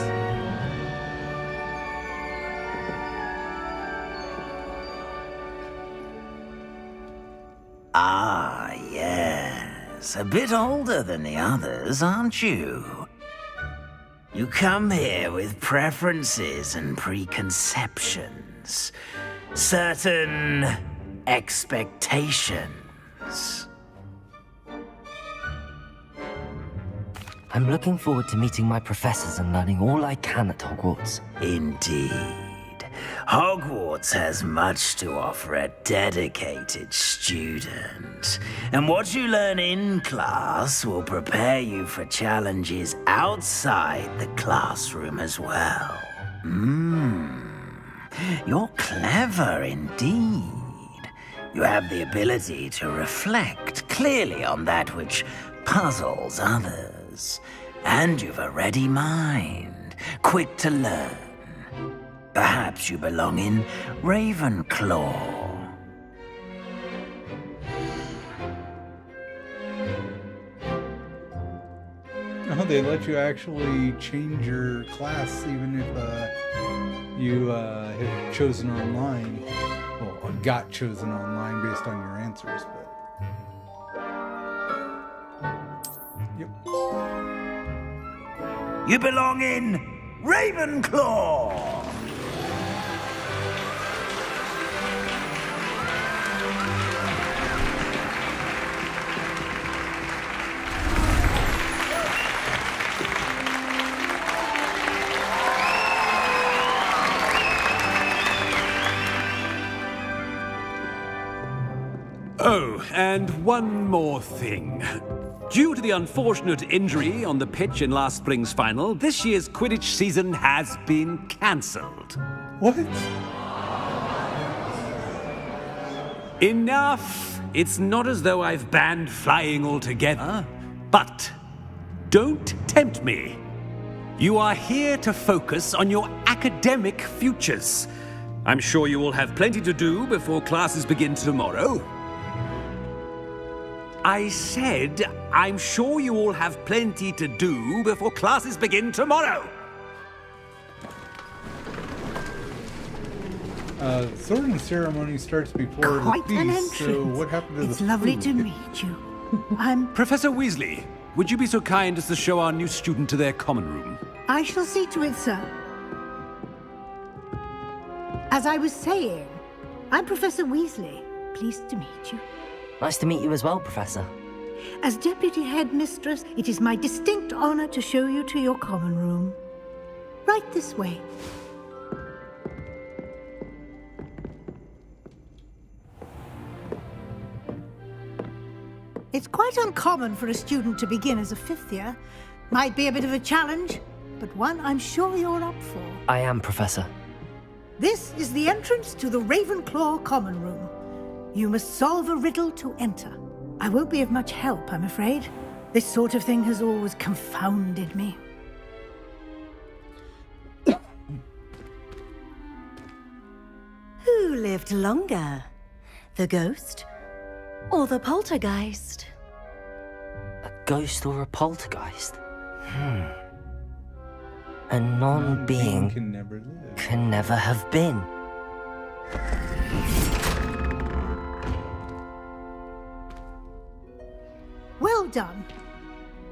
Ah, yes. A bit older than the others, aren't you? You come here with preferences and preconceptions. Certain expectations. I'm looking forward to meeting my professors and learning all I can at Hogwarts. Indeed. Hogwarts has much to offer a dedicated student. And what you learn in class will prepare you for challenges outside the classroom as well. You're clever indeed. You have the ability to reflect clearly on that which puzzles others. And you've a ready mind, quick to learn. Perhaps you belong in Ravenclaw. Oh, they let you actually change your class even if you had chosen online. Well, or got chosen online based on your answers, but... Yep. You belong in Ravenclaw! Oh, and one more thing. Due to the unfortunate injury on the pitch in last spring's final, this year's Quidditch season has been cancelled. What? Enough! It's not as though I've banned flying altogether. But don't tempt me. You are here to focus on your academic futures. I'm sure you will have plenty to do before classes begin tomorrow. I said, I'm sure you all have plenty to do before classes begin tomorrow. Sorting ceremony starts before Quite the an feast, so entrance. what happened to It's the lovely food? to meet you. I'm... Professor Weasley, would you be so kind as to show our new student to their common room? I shall see to it, sir. As I was saying, I'm Professor Weasley. Pleased to meet you. Nice to meet you as well, Professor. As Deputy Headmistress, it is my distinct honor to show you to your common room. Right this way. It's quite uncommon for a student to begin as a fifth year. Might be a bit of a challenge, but one I'm sure you're up for. I am, Professor. This is the entrance to the Ravenclaw common room. You must solve a riddle to enter. I won't be of much help, I'm afraid. This sort of thing has always confounded me. Who lived longer? The ghost or the poltergeist? A ghost or a poltergeist? A non-being can never live. can never have been. Well done.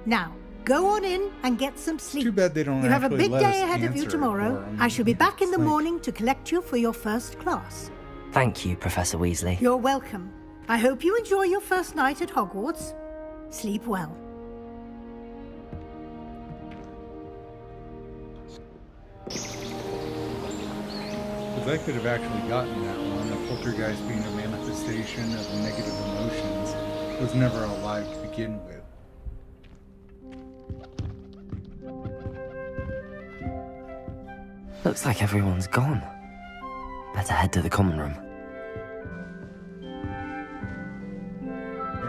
Now, go on in and get some sleep. Too bad they don't You have a actually big let us day ahead of you answer tomorrow. for 'em. I shall be back in the It's like- morning to collect you for your first class. Thank you, Professor Weasley. You're welcome. I hope you enjoy your first night at Hogwarts. Sleep well. Because I could have actually gotten that one. The poltergeist being a manifestation of negative emotions was never alive to begin with. Looks like everyone's gone. Better head to the common room.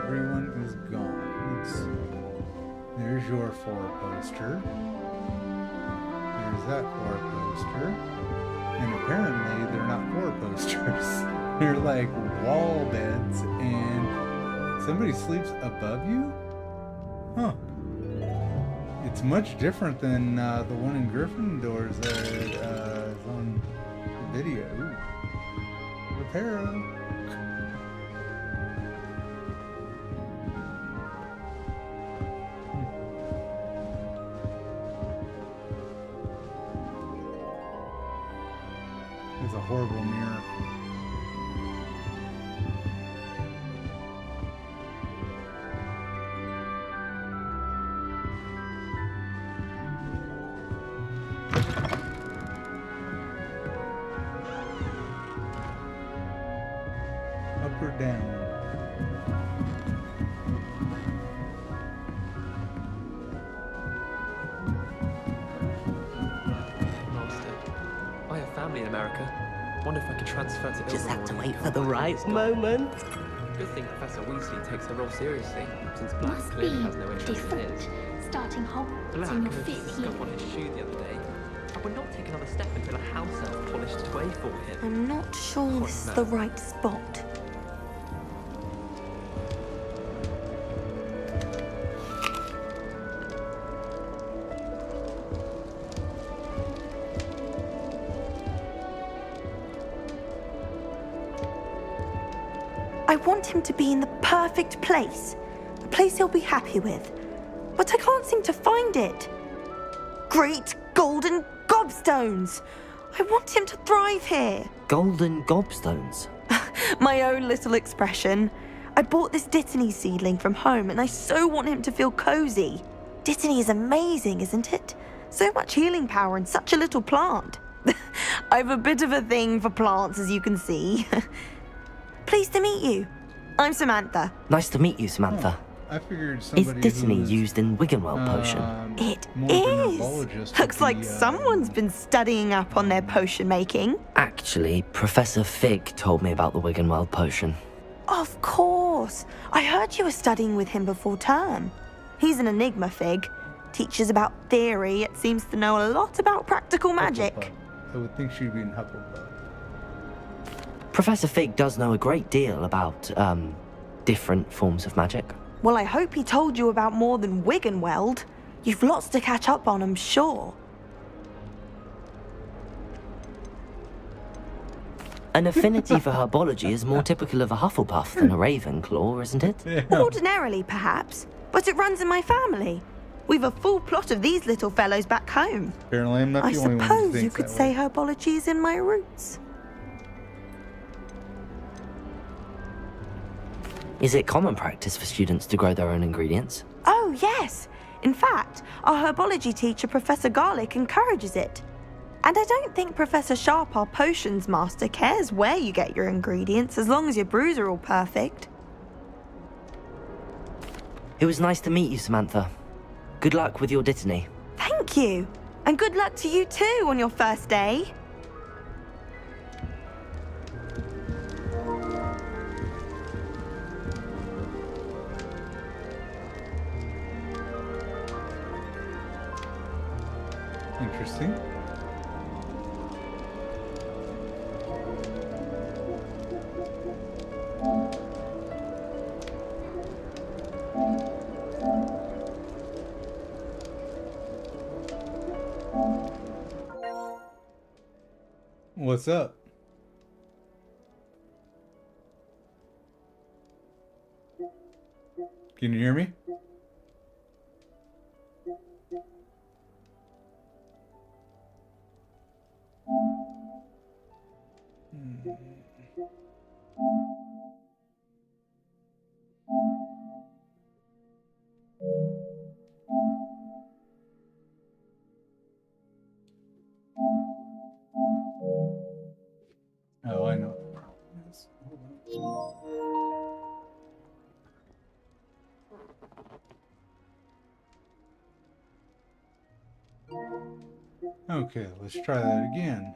Everyone is gone. Let's see. There's your four-poster. There's that four-poster. And apparently they're not four-posters. They're like wall beds, and somebody sleeps above you? Huh. It's much different than the one in Gryffindor's that is on the video. Ooh. Reparo. It's a horrible mirror. Up or down? Master, I have family in America. Wonder if I could transfer to Just have to Ilvermorny. wait for the right moment. Good thing Professor Weasley takes her role seriously, since Black Must clearly be has no interest in different. his. Starting Hogwarts Black in your noticed fifth the year. scuff on his shoe the other day. I would not take another step until a house elf polished it away for him. I'm not sure this is the right spot. I want him to be in the perfect place. A place he'll be happy with. But I can't seem to find it. Great golden gobstones! I want him to thrive here. Golden gobstones. My own little expression. I bought this Dittany seedling from home and I so want him to feel cozy. Dittany is amazing, isn't it? So much healing power in such a little plant. I've a bit of a thing for plants, as you can see. Pleased to meet you. I'm Samantha. Nice to meet you, Samantha. I figured Is somebody Dittany who's, used in Wiggenweld potion? It more of an is. herbologist would Looks like be, someone's been studying up on their potion making. Actually, Professor Fig told me about the Wiggenweld potion. Of course. I heard you were studying with him before term. He's an enigma, Fig. Teaches about theory, yet seems to know a lot about practical magic. Hufflepuff. I would think she'd be in Hufflepuff. Professor Fig does know a great deal about, different forms of magic. Well, I hope he told you about more than Wiggenweld. You've lots to catch up on, I'm sure. An affinity for herbology is more typical of a Hufflepuff than a Ravenclaw, isn't it? Yeah. Ordinarily, perhaps, but it runs in my family. We've a full plot of these little fellows back home. Apparently I'm not I the only one who suppose you thinks could that say way. herbology is in my roots. Is it common practice for students to grow their own ingredients? Oh, yes. In fact, our herbology teacher, Professor Garlick, encourages it. And I don't think Professor Sharp, our potions master, cares where you get your ingredients, as long as your brews are all perfect. It was nice to meet you, Samantha. Good luck with your Dittany. Thank you. And good luck to you too on your first day. Interesting. What's up? Can you hear me? Oh, I know what the problem is. Hold on. Okay, let's try that again.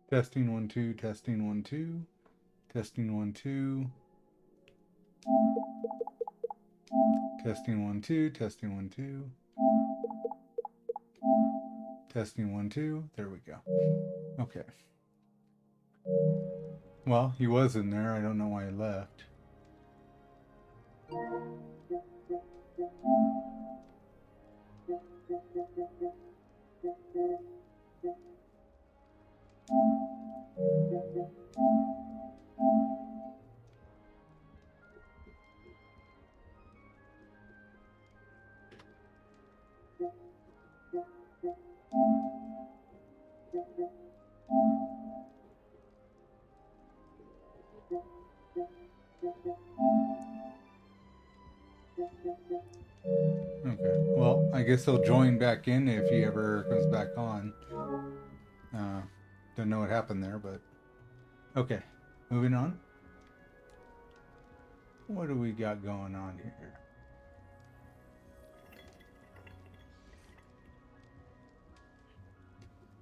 Testing 1 2, testing 1 2, testing 1 2, testing 1 2, testing 1 2, testing 1 2. There we go. Okay. Well, he was in there. I don't know why he left. Okay. Well, I guess he'll join back in if he ever comes back on. Don't know what happened there, but okay. Moving on. What do we got going on here?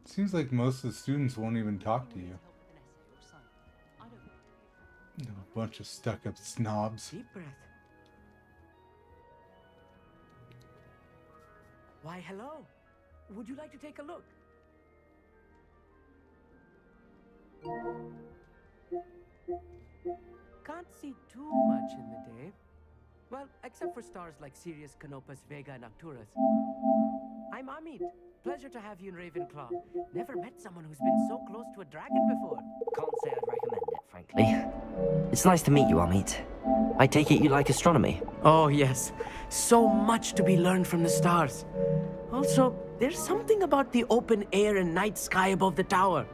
Seems like most of the students won't even talk to you. A bunch of stuck-up snobs. Deep breath. Why, hello. Would you like to take a look? Can't see too much in the day. Well, except for stars like Sirius, Canopus, Vega, and Arcturus. I'm Amit. Pleasure to have you in Ravenclaw. Never met someone who's been so close to a dragon before. Can't say I'd recommend it, frankly. It's nice to meet you, Amit. I take it you like astronomy? Oh, yes. So much to be learned from the stars. Also, there's something about the open air and night sky above the tower.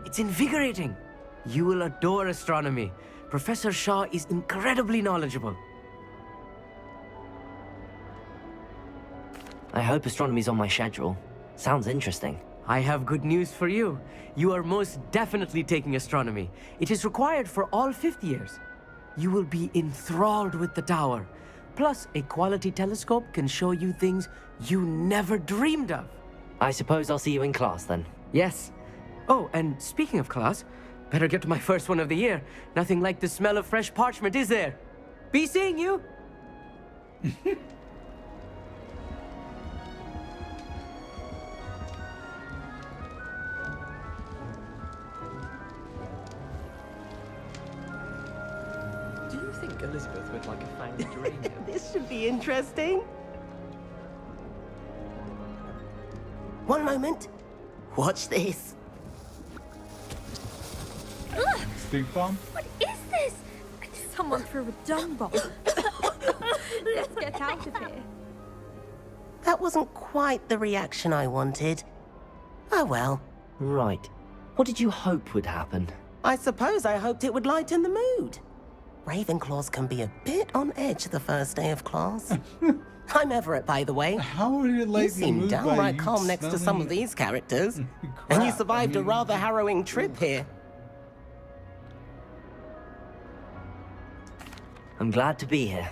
It's invigorating. You will adore astronomy. Professor Shaw is incredibly knowledgeable. I hope astronomy's on my schedule. Sounds interesting. I have good news for you. You are most definitely taking astronomy. It is required for all 5th years. You will be enthralled with the tower. Plus, a quality telescope can show you things you never dreamed of. I suppose I'll see you in class then. Yes. Oh, and speaking of class, better get to my first one of the year. Nothing like the smell of fresh parchment, is there? Be seeing you! Do you think Elizabeth would like a fanged geranium? This should be interesting. One moment. Watch this. Stink bomb? What is this? Someone threw a dung bomb. Let's get out of here. That wasn't quite the reaction I wanted. Oh well. Right. What did you hope would happen? I suppose I hoped it would lighten the mood. Ravenclaws can be a bit on edge the first day of class. I'm Everett, by the way. How would it lighten the seem mood by downright you calm next to some of these characters. And you survived a rather harrowing trip here. I'm glad to be here.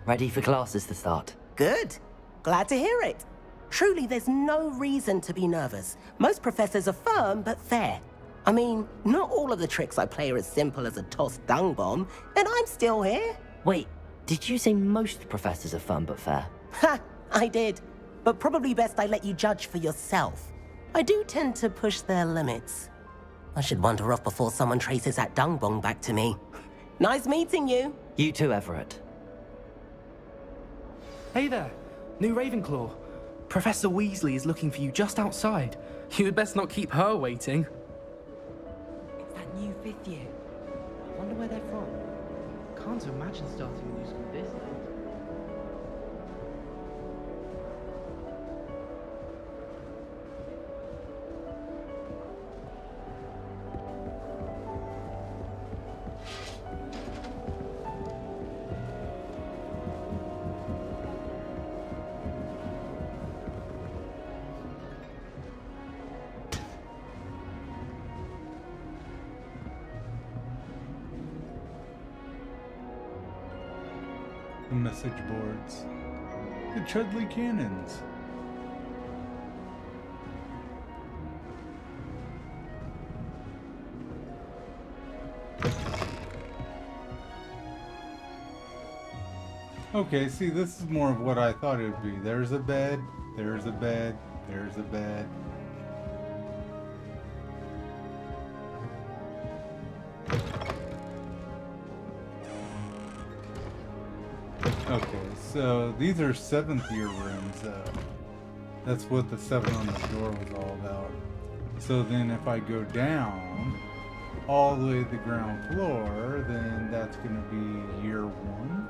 Ready for classes to start. Good. Glad to hear it. Truly, there's no reason to be nervous. Most professors are firm but fair. I mean, not all of the tricks I play are as simple as a tossed dung bomb, and I'm still here. Wait, did you say most professors are fun but fair? Ha! I did. But probably best I let you judge for yourself. I do tend to push their limits. I should wander off before someone traces that dung bomb back to me. Nice meeting you. You too, Everett. Hey there, new Ravenclaw. Professor Weasley is looking for you just outside. You had best not keep her waiting. It's that new 5th year. I wonder where they're from. Can't imagine starting a new school this late. The message boards. The Chudley cannons. Okay, see, this is more of what I thought it would be. There's a bed, there's a bed, there's a bed. Okay, so these are 7th year rooms. That's what the 7 on the door was all about. So then if I go down all the way to the ground floor, then that's going to be year 1.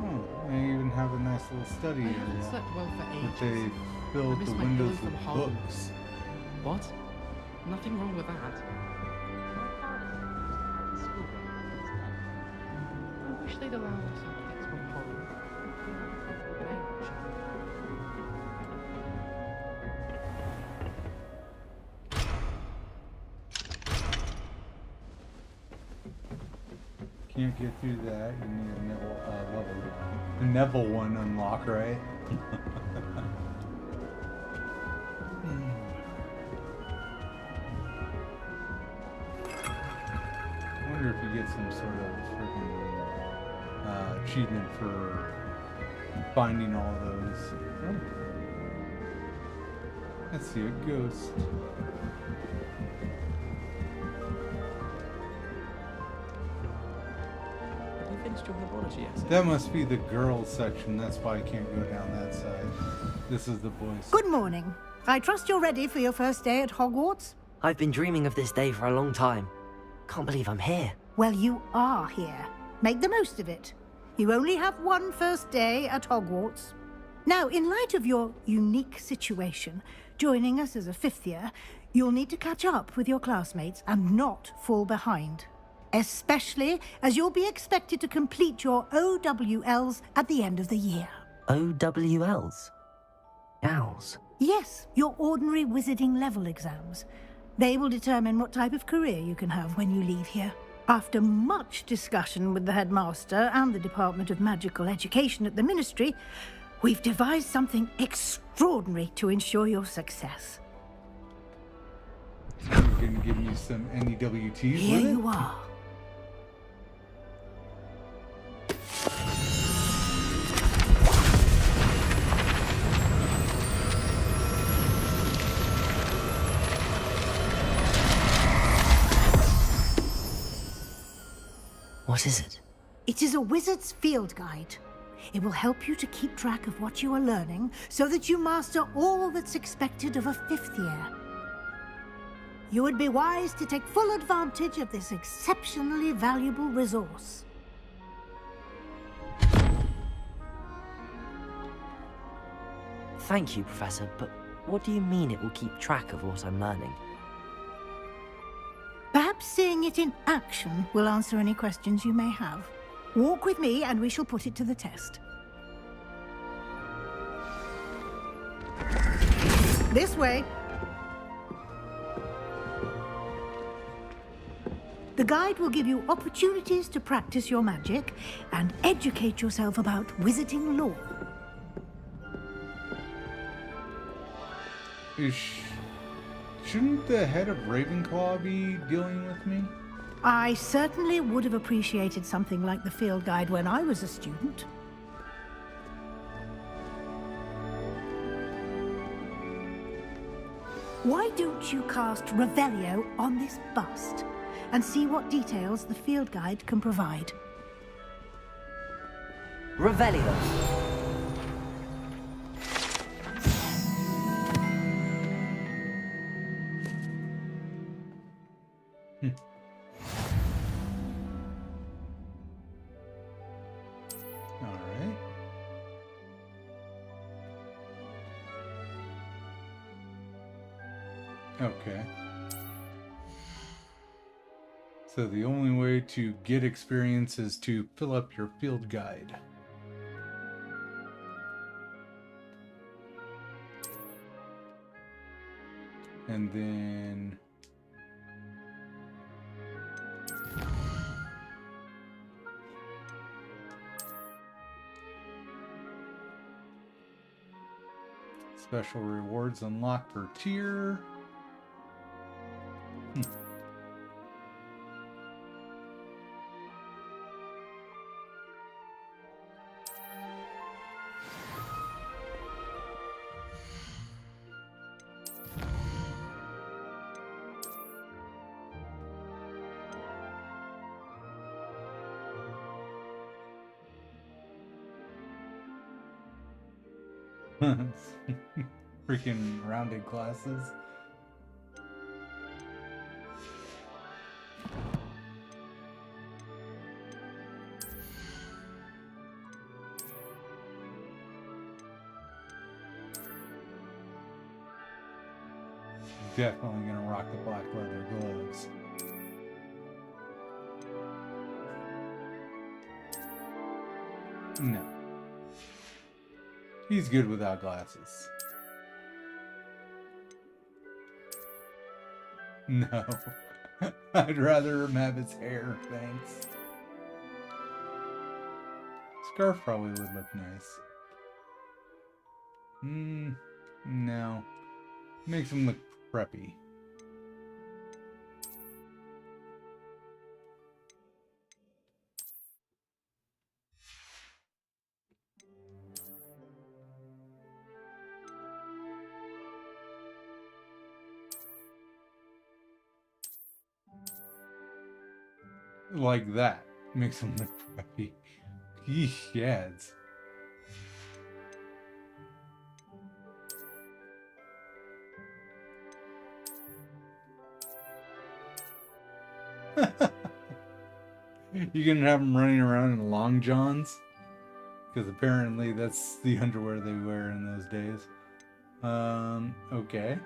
Oh, they even have a nice little study area. I haven't slept well for ages. But they filled the windows with books. What? Nothing wrong with that. wish they'd allow us our kids from home. Can't get through that. You need a Neville level. The Neville one unlock, right? I wonder if you get some sort of freaking achievement for finding all those. Oh. Let's see, a ghost. That must be the girls section. That's why I can't go down that side. This is the boys. Good morning. I trust you're ready for your first day at Hogwarts? I've been dreaming of this day for a long time. Can't believe I'm here. Well, you are here. Make the most of it. You only have one first day at Hogwarts. Now, in light of your unique situation, joining us as a fifth year, you'll need to catch up with your classmates and not fall behind. Especially as you'll be expected to complete your OWLs at the end of the year. OWLs? Owls? Yes, your ordinary wizarding level exams. They will determine what type of career you can have when you leave here. After much discussion with the headmaster and the Department of Magical Education at the Ministry, we've devised something extraordinary to ensure your success. You're going to give me some NEWTs Here with it? you are. What is it? It is a wizard's field guide. It will help you to keep track of what you are learning so that you master all that's expected of a fifth year. You would be wise to take full advantage of this exceptionally valuable resource. Thank you, Professor, but what do you mean it will keep track of what I'm learning? Perhaps seeing it in action will answer any questions you may have. Walk with me and we shall put it to the test. This way. The guide will give you opportunities to practice your magic and educate yourself about wizarding lore. Shouldn't the head of Ravenclaw be dealing with me? I certainly would have appreciated something like the field guide when I was a student. Why don't you cast Revelio on this bust and see what details the field guide can provide? Revelio. Okay. So the only way to get experience is to fill up your field guide. And then... special rewards unlocked per tier. Freaking rounded glasses. Definitely gonna rock the black leather gloves. No. He's good without glasses. No. I'd rather him have his hair, thanks. Scarf probably would look nice. No. Makes him look preppy. Like that. Makes him look preppy. Yeesh, yads. You're gonna have them running around in long johns? Because apparently that's the underwear they wear in those days. Okay.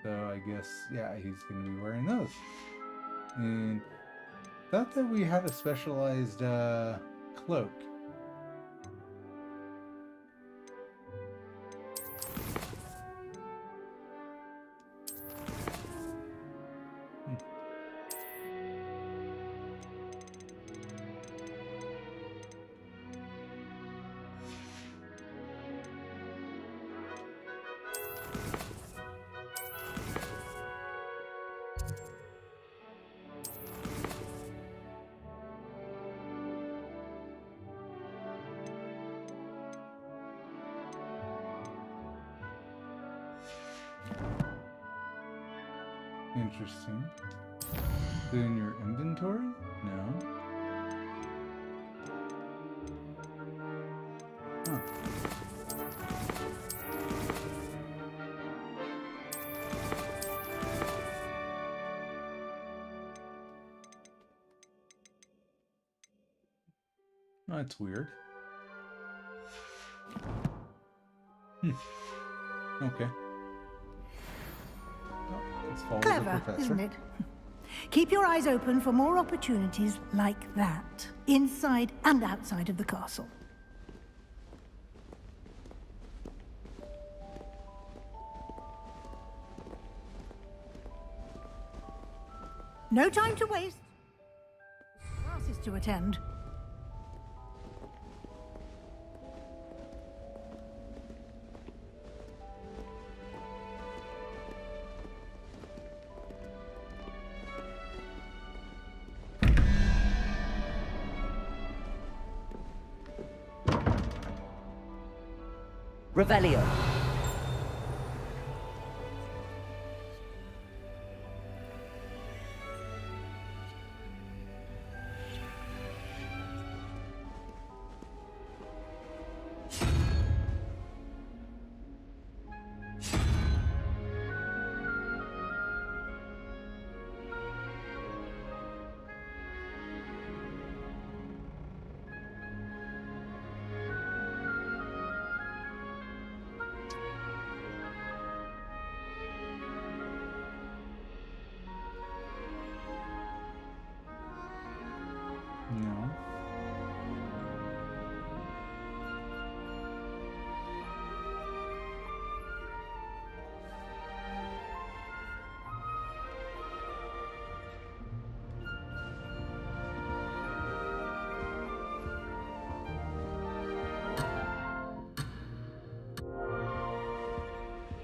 So I guess, yeah, he's gonna be wearing those. And thought that we had a specialized cloak. Interesting. Is it in your inventory? No. Huh. That's weird. Okay. Clever, isn't it? Keep your eyes open for more opportunities like that, inside and outside of the castle. No time to waste. Classes to attend. Revelio. No.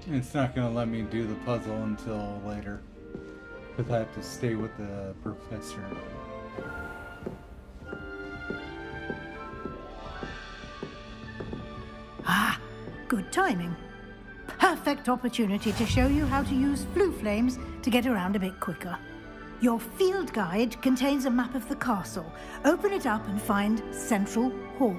It's not going to let me do the puzzle until later. Because I have to stay with the professor. Ah, good timing. Perfect opportunity to show you how to use flue flames to get around a bit quicker. Your field guide contains a map of the castle. Open it up and find Central Hall.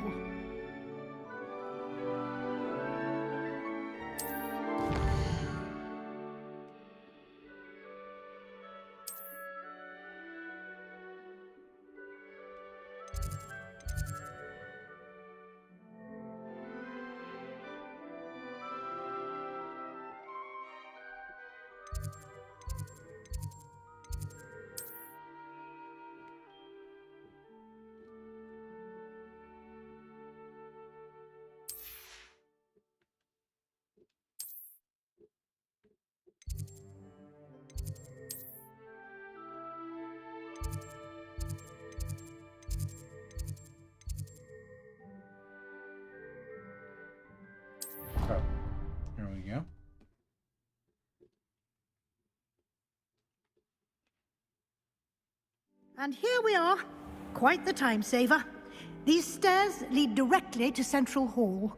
Oh, there we go. And here we are. Quite the time saver. These stairs lead directly to Central Hall.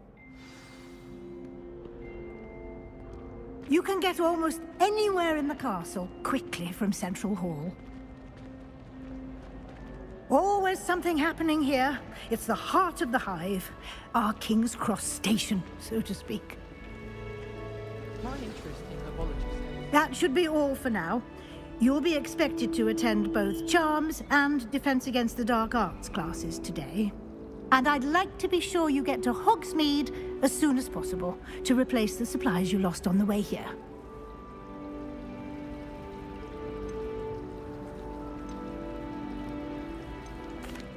You can get almost anywhere in the castle quickly from Central Hall. Always something happening here. It's the heart of the hive. Our King's Cross station, so to speak. My interest in herbology. That should be all for now. You'll be expected to attend both Charms and Defense Against the Dark Arts classes today. And I'd like to be sure you get to Hogsmeade as soon as possible to replace the supplies you lost on the way here.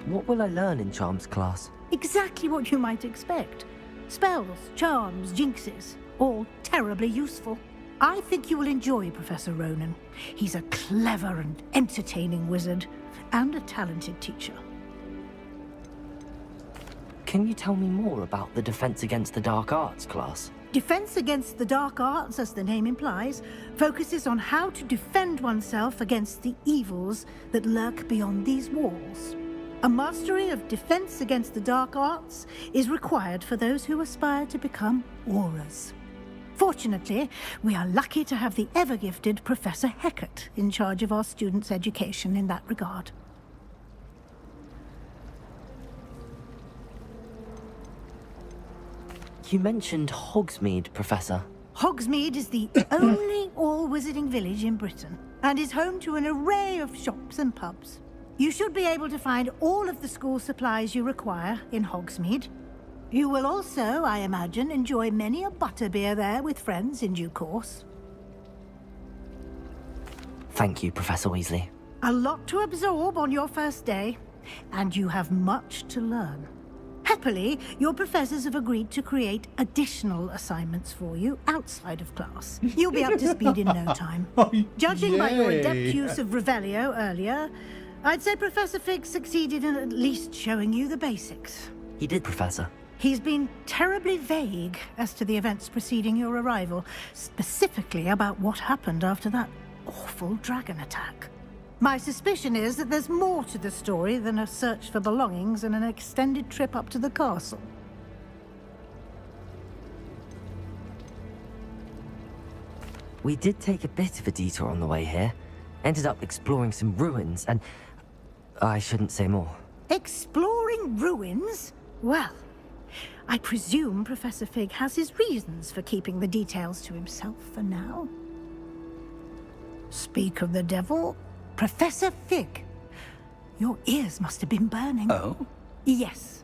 What will I learn in Charms class? Exactly what you might expect. Spells, charms, jinxes, all terribly useful. I think you will enjoy Professor Ronan. He's a clever and entertaining wizard, and a talented teacher. Can you tell me more about the Defense Against the Dark Arts class? Defense Against the Dark Arts, as the name implies, focuses on how to defend oneself against the evils that lurk beyond these walls. A mastery of Defense Against the Dark Arts is required for those who aspire to become Auras. Fortunately, we are lucky to have the ever-gifted Professor Hecat in charge of our students' education in that regard. You mentioned Hogsmeade, Professor. Hogsmeade is the only all-wizarding village in Britain, and is home to an array of shops and pubs. You should be able to find all of the school supplies you require in Hogsmeade. You will also, I imagine, enjoy many a butterbeer there with friends in due course. Thank you, Professor Weasley. A lot to absorb on your first day, and you have much to learn. Happily, your professors have agreed to create additional assignments for you outside of class. You'll be up to speed in no time. Judging by your adept use of Revelio earlier, I'd say Professor Fig succeeded in at least showing you the basics. He did, Professor. He's been terribly vague as to the events preceding your arrival, specifically about what happened after that awful dragon attack. My suspicion is that there's more to the story than a search for belongings and an extended trip up to the castle. We did take a bit of a detour on the way here. Ended up exploring some ruins and... I shouldn't say more. Exploring ruins? Well, I presume Professor Fig has his reasons for keeping the details to himself for now. Speak of the devil, Professor Fig. Your ears must have been burning. Oh? Yes.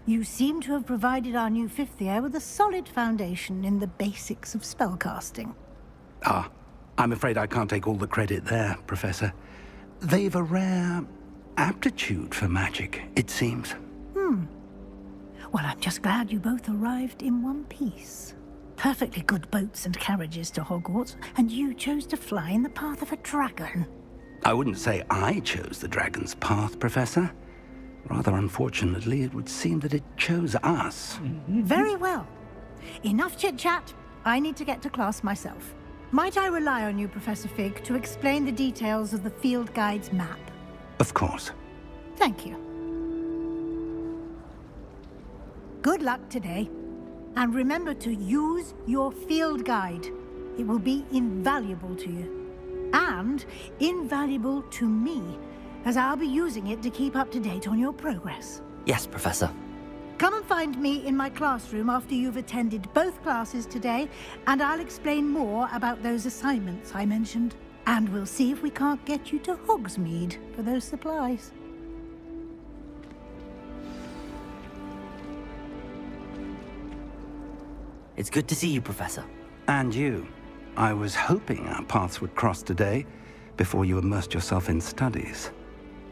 You seem to have provided our new fifth year with a solid foundation in the basics of spellcasting. Ah, I'm afraid I can't take all the credit there, Professor. They've a rare aptitude for magic, it seems. Well, I'm just glad you both arrived in one piece. Perfectly good boats and carriages to Hogwarts, and you chose to fly in the path of a dragon. I wouldn't say I chose the dragon's path, Professor. Rather unfortunately, it would seem that it chose us. Very well. Enough chit-chat. I need to get to class myself. Might I rely on you, Professor Fig, to explain the details of the field guide's map? Of course. Thank you. Good luck today. And remember to use your field guide. It will be invaluable to you. And invaluable to me, as I'll be using it to keep up to date on your progress. Yes, Professor. Come and find me in my classroom after you've attended both classes today, and I'll explain more about those assignments I mentioned. And we'll see if we can't get you to Hogsmeade for those supplies. It's good to see you, Professor. And you. I was hoping our paths would cross today, before you immersed yourself in studies.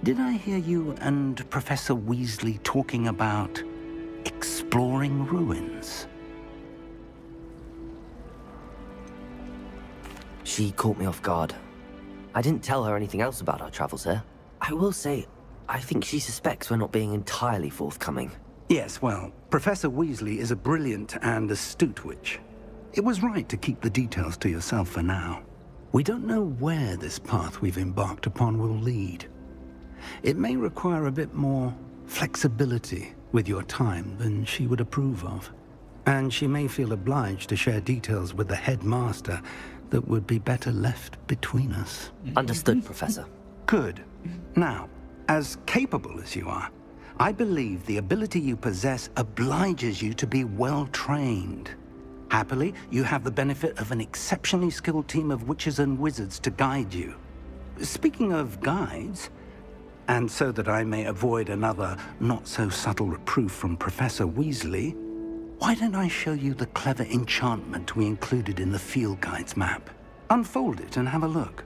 Did I hear you and Professor Weasley talking about exploring ruins? She caught me off guard. I didn't tell her anything else about our travels here. I will say, I think she suspects we're not being entirely forthcoming. Yes, well, Professor Weasley is a brilliant and astute witch. It was right to keep the details to yourself for now. We don't know where this path we've embarked upon will lead. It may require a bit more flexibility with your time than she would approve of. And she may feel obliged to share details with the headmaster that would be better left between us. Understood, Professor. Good. Now, as capable as you are, I believe the ability you possess obliges you to be well trained. Happily, you have the benefit of an exceptionally skilled team of witches and wizards to guide you. Speaking of guides, and so that I may avoid another not-so-subtle reproof from Professor Weasley, why don't I show you the clever enchantment we included in the field guide's map? Unfold it and have a look.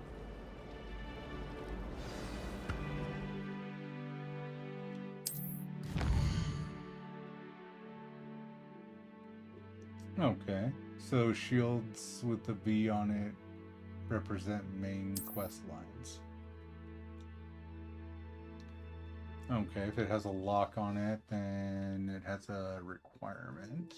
Okay, so shields with the V on it represent main quest lines. Okay, if it has a lock on it, then it has a requirement.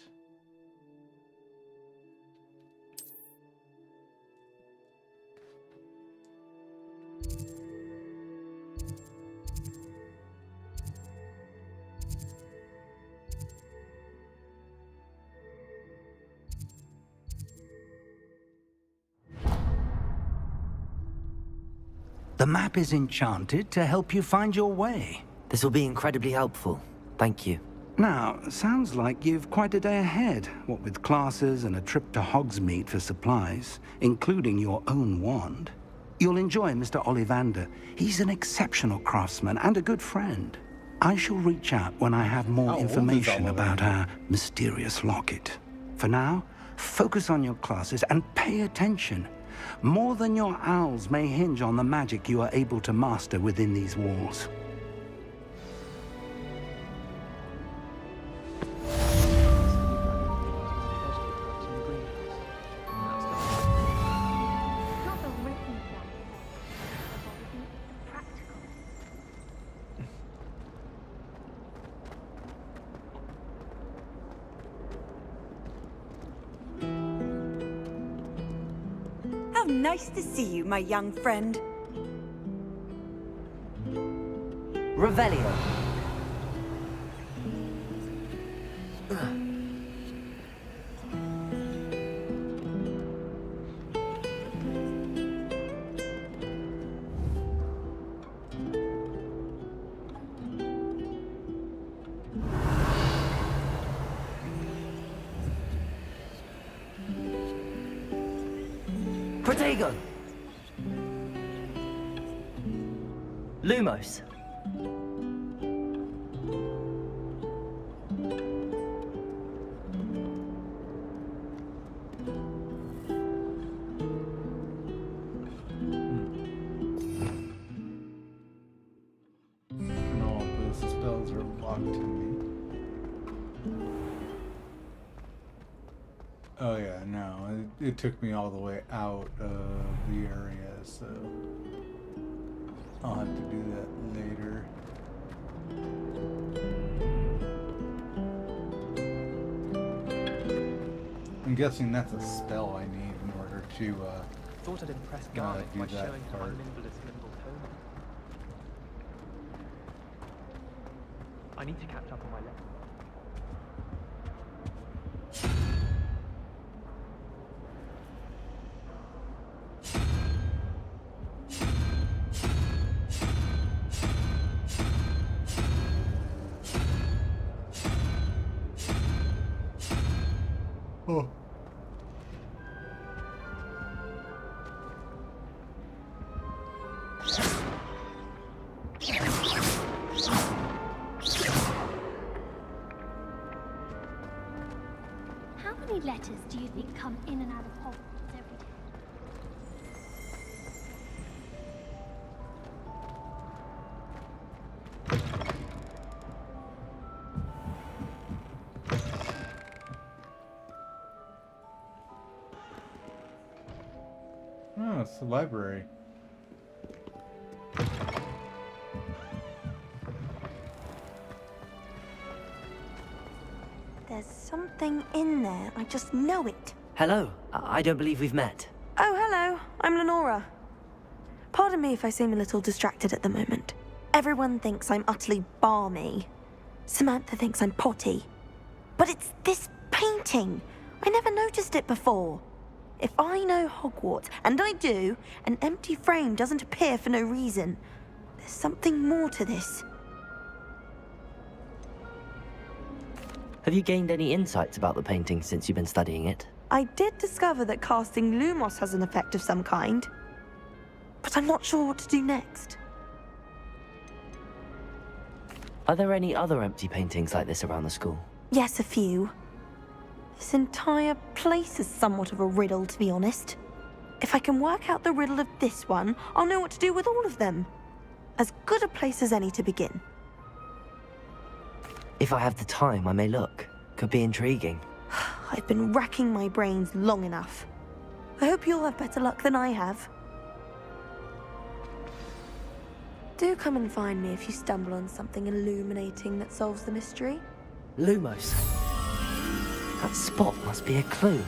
The map is enchanted to help you find your way. This will be incredibly helpful. Thank you. Now, sounds like you've quite a day ahead, what with classes and a trip to Hogsmeade for supplies, including your own wand. You'll enjoy Mr. Ollivander. He's an exceptional craftsman and a good friend. I shall reach out when I have more information about our mysterious locket. For now, focus on your classes and pay attention. More than your owls may hinge on the magic you are able to master within these walls. Nice to see you, my young friend. Revelio. Protego! Lumos. And all of those spells are locked to me. Oh yeah, no, it took me all the way out of the area, so I'll have to do that later. I'm guessing that's a spell I need in order to Thought I'd impress Garlic do by that showing how part. nimble his nimble tone. I need to catch up on my lessons. Oh. How many letters do you think come in and out of Hogwarts every day? Oh, it's the library. something in there. I just know it. Hello. I don't believe we've met. Oh, hello. I'm Lenora. Pardon me if I seem a little distracted at the moment. Everyone thinks I'm utterly balmy. Samantha thinks I'm potty. But it's this painting. I never noticed it before. If I know Hogwarts, and I do, an empty frame doesn't appear for no reason. There's something more to this. Have you gained any insights about the painting since you've been studying it? I did discover that casting Lumos has an effect of some kind. But I'm not sure what to do next. Are there any other empty paintings like this around the school? Yes, a few. This entire place is somewhat of a riddle, to be honest. If I can work out the riddle of this one, I'll know what to do with all of them. As good a place as any to begin. If I have the time, I may look. Could be intriguing. I've been racking my brains long enough. I hope you'll have better luck than I have. Do come and find me if you stumble on something illuminating that solves the mystery. Lumos. That spot must be a clue.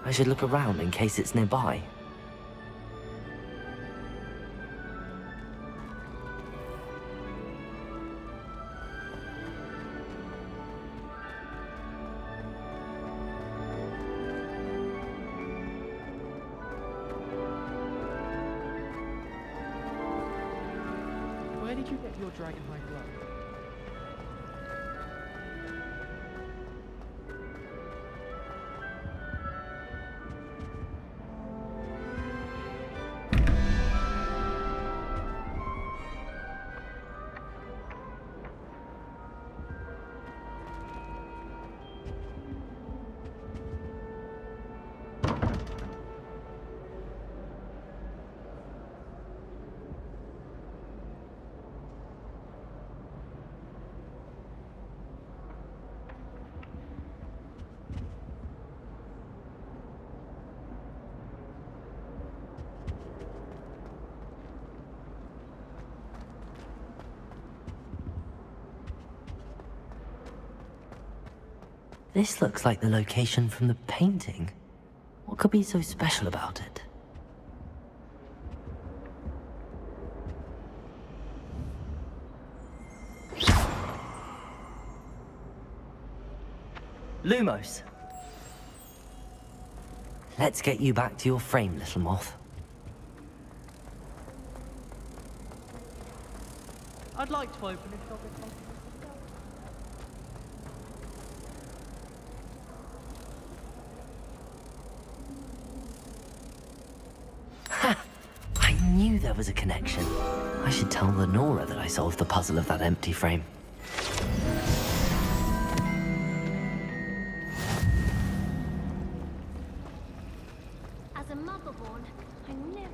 I should look around in case it's nearby. Where did you get your dragonhide glove? This looks like the location from the painting. What could be so special about it? Lumos. Let's get you back to your frame, little moth. I'd like to open it up if possible. I knew there was a connection. I should tell Lenora that I solved the puzzle of that empty frame. As a motherborn, I never...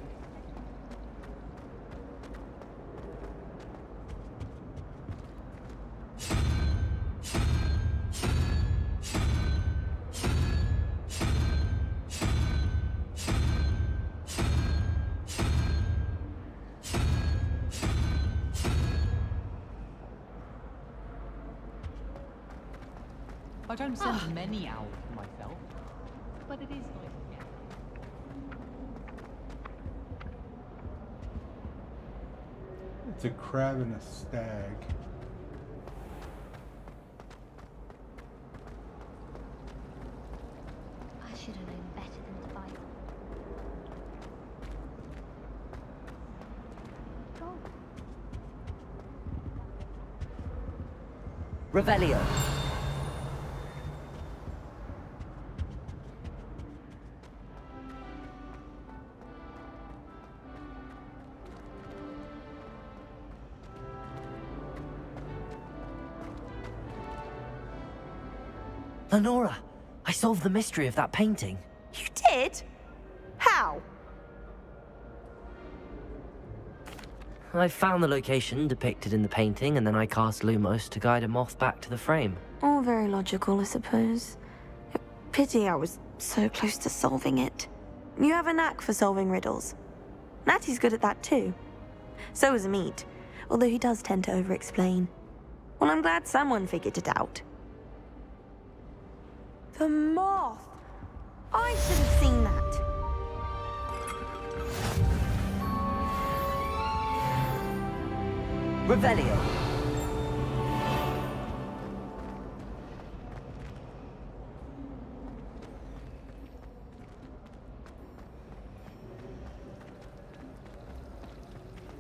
I don't send many out myself, but it is nice to get. It's a crab and a stag. I should have known better than to buy it. Revelio. Lenora, I solved the mystery of that painting. You did? How? I found the location depicted in the painting, and then I cast Lumos to guide a moth back to the frame. All very logical, I suppose. Pity I was so close to solving it. You have a knack for solving riddles. Natty's good at that too. So is Amit, although he does tend to over-explain. Well, I'm glad someone figured it out. The moth! I should have seen that. Revelio.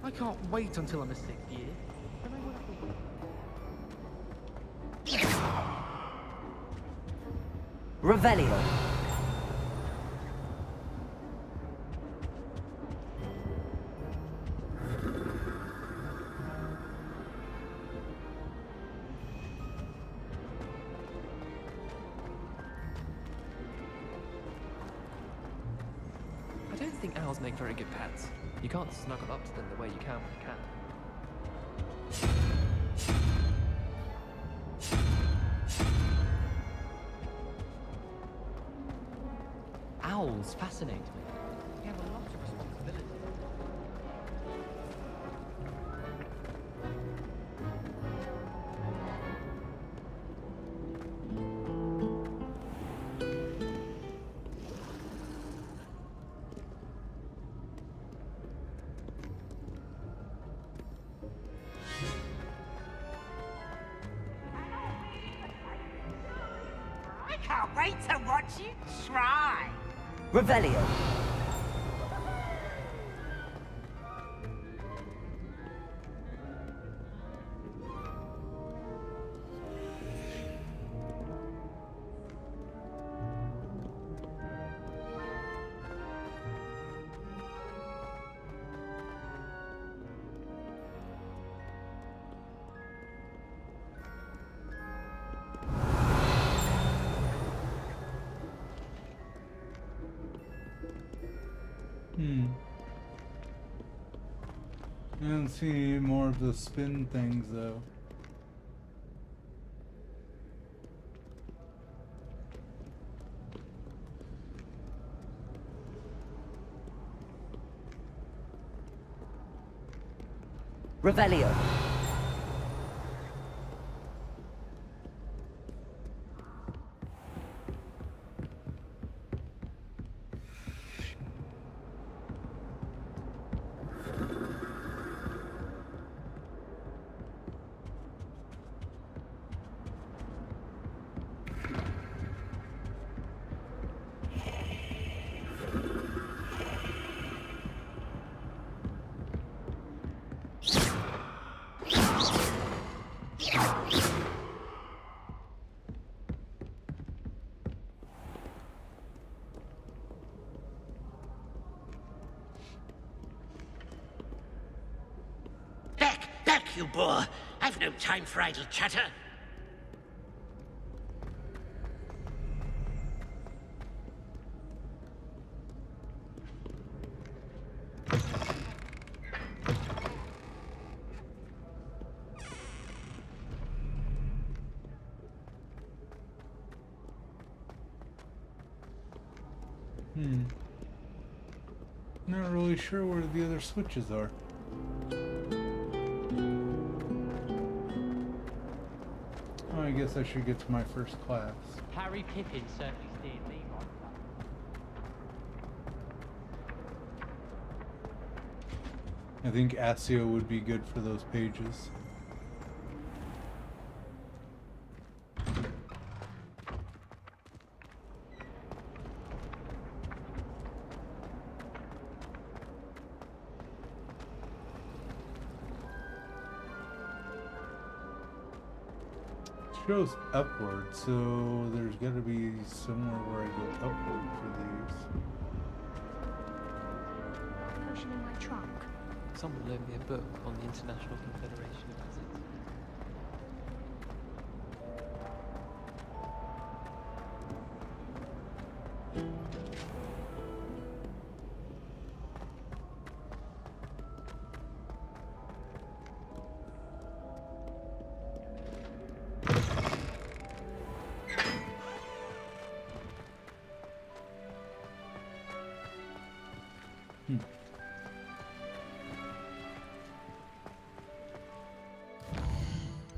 I can't wait until I'm a 6th year. Revelio. I don't think owls make very good pets. You can't snuggle up to them the way you can with a cat. Owls fascinate me. They have a lot of responsibility. I can't wait to watch you try. Revelio. I don't see more of the spin things though. Revelio. Back, you boor! I've no time for idle chatter. Not really sure where the other switches are. Oh, I guess I should get to my first class. Harry Pippin certainly steered me right. I think Asio would be good for those pages. Goes upward, so there's got to be somewhere where I go upward for these. Potion in my trunk. Someone loaned me a book on the International Confederation of Hazards.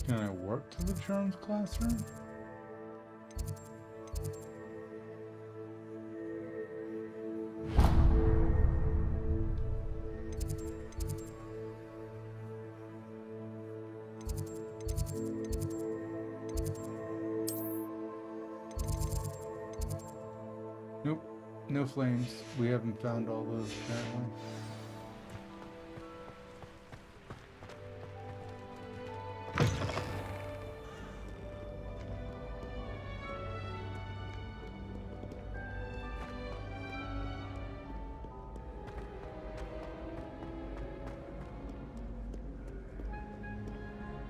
Can I warp to the Charms classroom? Nope. No flames. We haven't found all those apparently.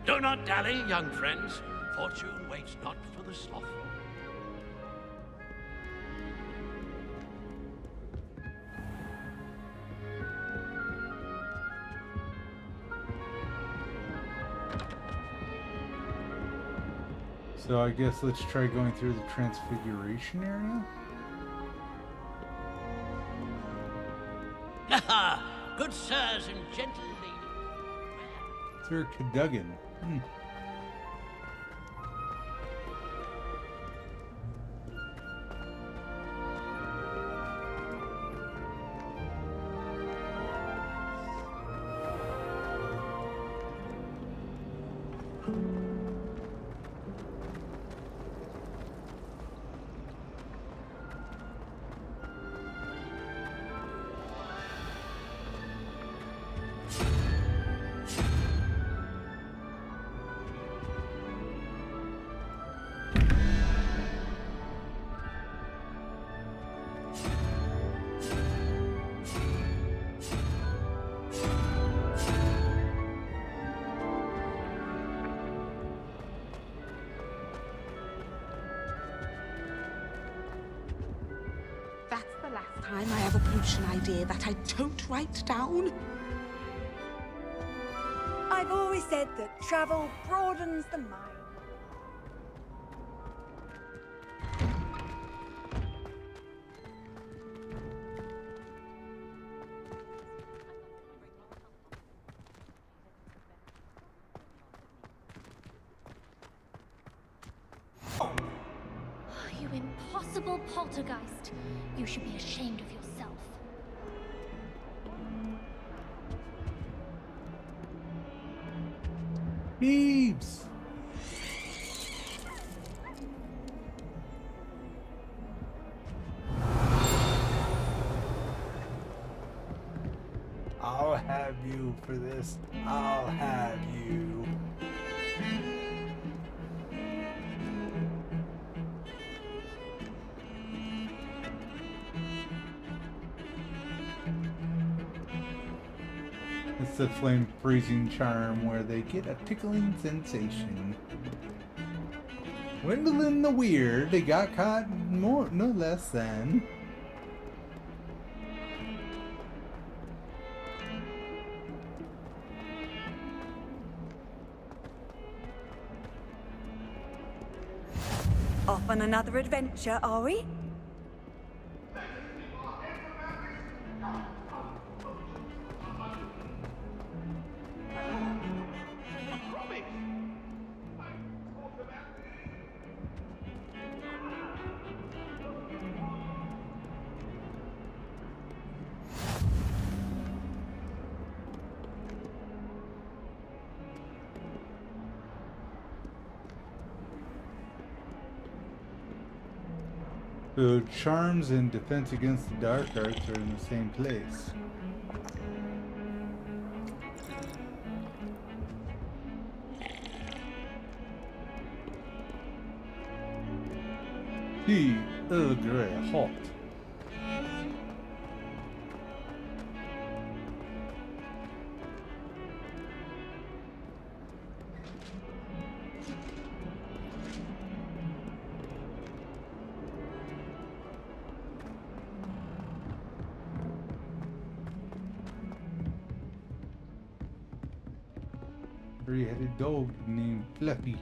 Do not dally, young friends. Fortune waits not for the slothful. So I guess let's try going through the transfiguration area. Aha! Good sirs and gentle ladies. Sir Cadogan. That's the last time I ever broach an idea that I don't write down. I've always said that travel broadens the mind. You impossible poltergeist. You should be ashamed of yourself. Beebs! I'll have you for this. I'll have you. It's the flame freezing charm where they get a tickling sensation. Wendell and the Weird, they got caught more, no less than. Off on another adventure, are we? So charms and defense against the dark arts are in the same place. The Earl Grey hot. Three-headed dog named Fluffy.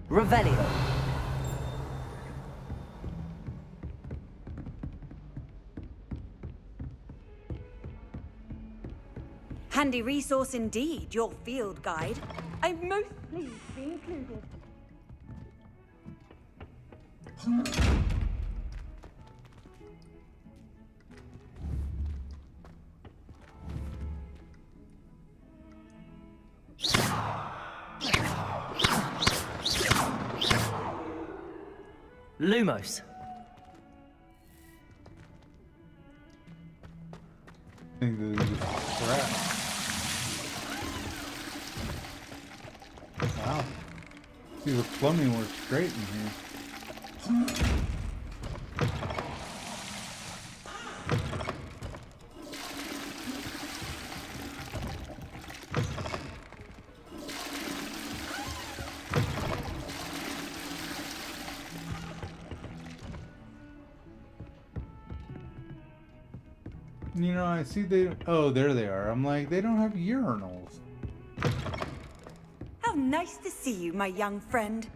Revelio. Handy resource indeed, your field guide. I'm most pleased to be included. Lumos. I think this is crap. Wow. See, the plumbing works great in here. You know, I see they... Oh, there they are. I'm like, they don't have urinals. How nice to see you, my young friend.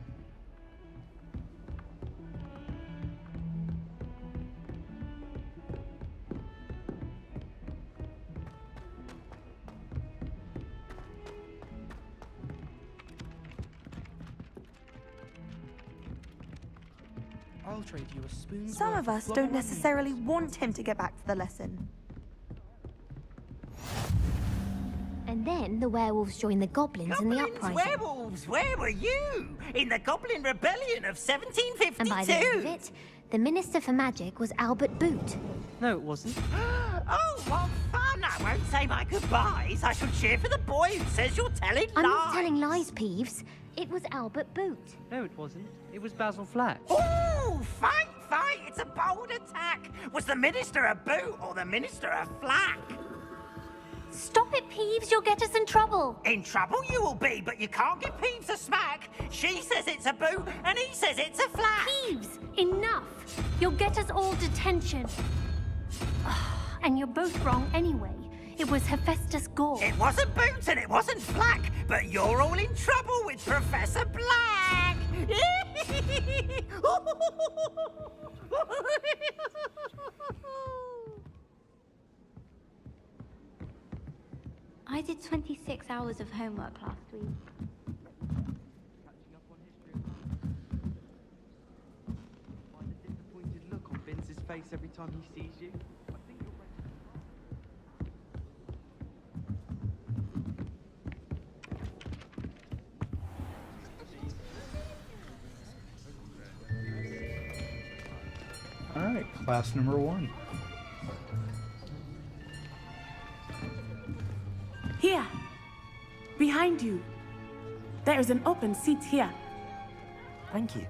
I'll trade you a spoon. Some of us don't necessarily want him to get back to the lesson. And then the werewolves joined the goblins in the uprising. Werewolves, where were you? In the Goblin Rebellion of 1752. And by the end of it, the Minister for Magic was Albert Boot. No, it wasn't. Oh, what fun! I won't say my goodbyes. I shall cheer for the boy who says you're telling lies. I'm not telling lies, Peeves. It was Albert Boot. No, it wasn't. It was Basil Flack. Oh, fight! It's a bold attack. Was the Minister a Boot or the Minister a Flack? Stop it, Peeves. You'll get us in trouble. In trouble you will be, but you can't give Peeves a smack. She says it's a boot, and he says it's a flat. Peeves, enough. You'll get us all detention. And you're both wrong anyway. It was Hephaestus Gore. It wasn't Boot and it wasn't Flack, but you're all in trouble with Professor Black. I did 26 hours of homework last week. Catching up on history. Find a disappointed look on Vince's face every time he sees you. I think you're All right, class number 1. Here, behind you. There is an open seat here. Thank you.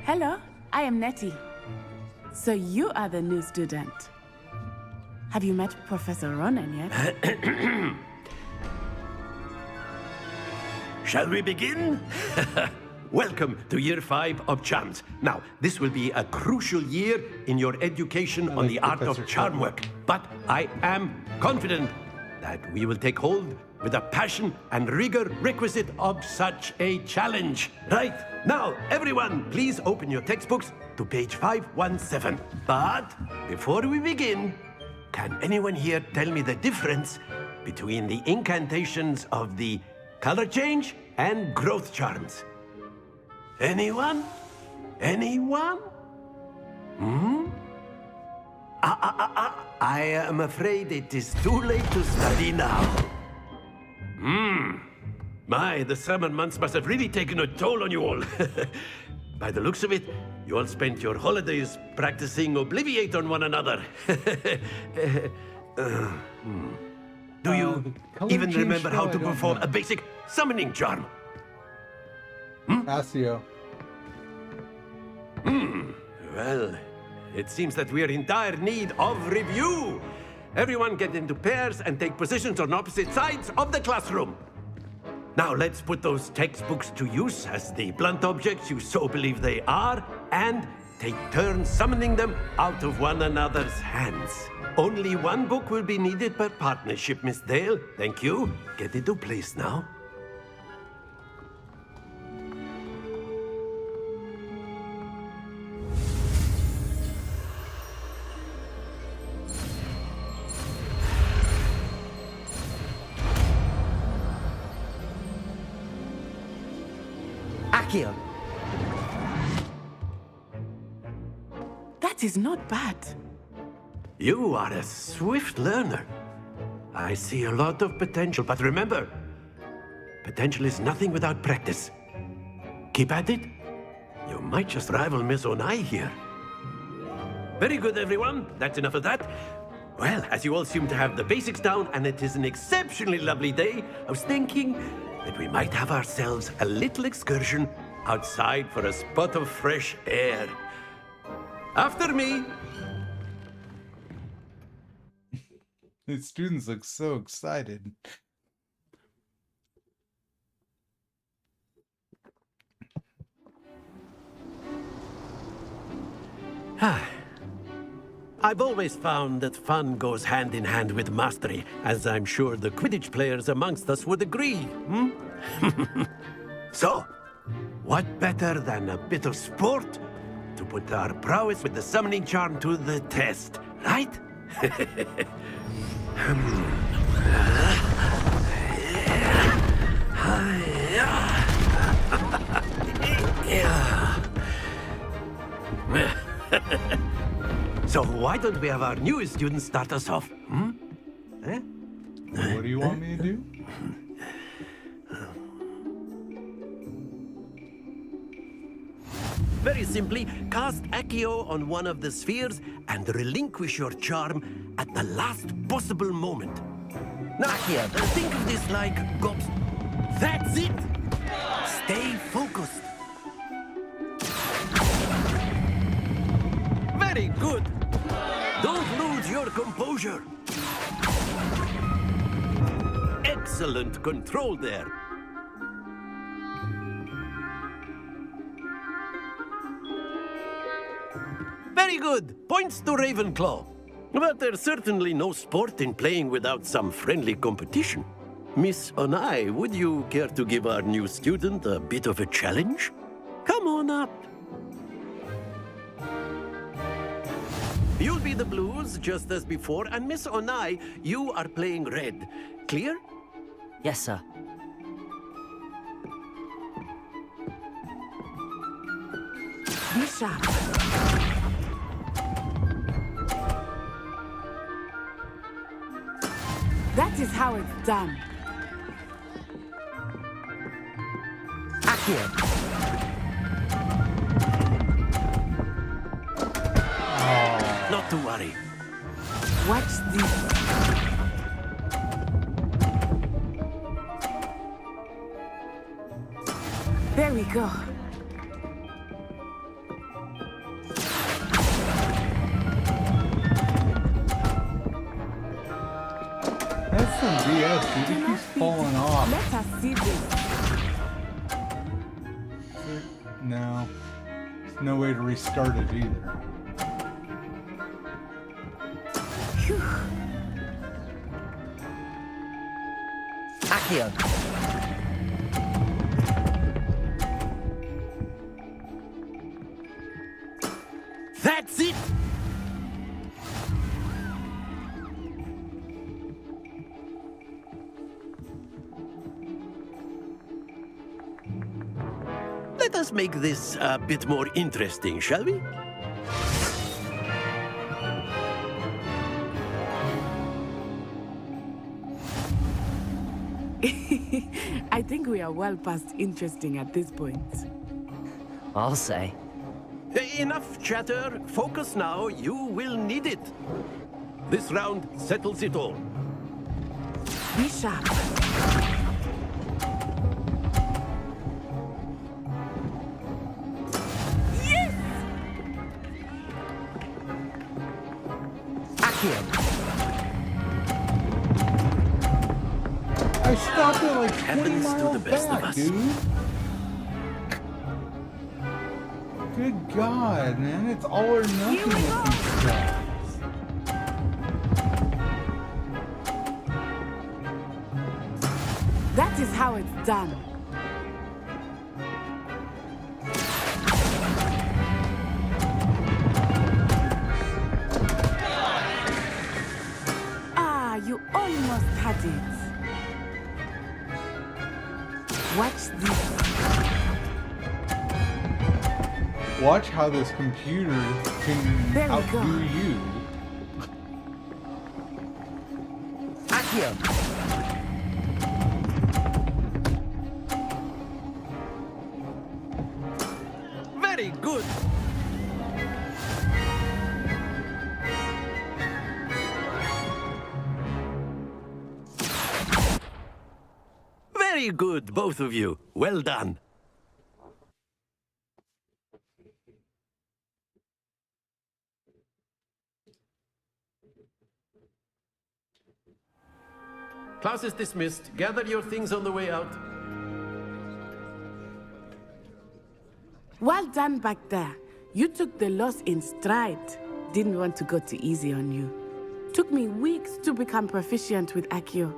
Hello, I am Nettie. So you are the new student. Have you met Professor Ronan yet? Shall we begin? Welcome to Year 5 of Charms. Now, this will be a crucial year in your education on the art of charm work. But I am confident that we will take hold with the passion and rigor requisite of such a challenge. Right, now, everyone, please open your textbooks to page 517. But before we begin, can anyone here tell me the difference between the incantations of the color change and growth charms? Anyone? Anyone? I am afraid it is too late to study now. My, the summer months must have really taken a toll on you all. By the looks of it, you all spent your holidays practicing Obliviate on one another. Do you even remember how to perform a basic summoning charm? Asio. Well, it seems that we are in dire need of review. Everyone get into pairs and take positions on opposite sides of the classroom. Now let's put those textbooks to use as the blunt objects you so believe they are, and take turns summoning them out of one another's hands. Only one book will be needed per partnership, Miss Dale. Thank you. Get into place now. Accio. That is not bad. You are a swift learner. I see a lot of potential, but remember, potential is nothing without practice. Keep at it. You might just rival Miss Onai here. Very good, everyone. That's enough of that. Well, as you all seem to have the basics down, and it is an exceptionally lovely day, I was thinking that we might have ourselves a little excursion outside for a spot of fresh air. After me. The students look so excited. I've always found that fun goes hand in hand with mastery, as I'm sure the Quidditch players amongst us would agree, hmm? So, what better than a bit of sport to put our prowess with the summoning charm to the test, right? So why don't we have our newest student start us off? Hmm? Eh? What do you want me to do? Very simply, cast Accio on one of the spheres and relinquish your charm at the last possible moment. Now, here, think of this like gobs. That's it! Stay focused. Very good. Don't lose your composure. Excellent control there. Very good. Points to Ravenclaw. But there's certainly no sport in playing without some friendly competition. Miss Onai, would you care to give our new student a bit of a challenge? Come on up. You'll be the blues, just as before, and Miss Onai, you are playing red. Clear? Yes, sir. Be sharp. That is how it's done. Accio. Not to worry. Watch this. There we go. That's some BS, dude. It keeps falling off. Let us see this. No. There's no way to restart it either. Accio. That's it! Let us make this a bit more interesting, shall we? I think we are well past interesting at this point. I'll say. Enough chatter. Focus now. You will need it. This round settles it all. Be sharp. Yes! Accio. I stopped at like 20 Happens to miles the best back, of us. dude. Good God, man. It's all or nothing with these stuff. That is how it's done. Ah, you almost had it. Watch this. Watch how this computer can There we outdo go. you. Accio! Very good! Very good, both of you. Well done. Class is dismissed. Gather your things on the way out. Well done back there. You took the loss in stride. Didn't want to go too easy on you. Took me weeks to become proficient with Accio.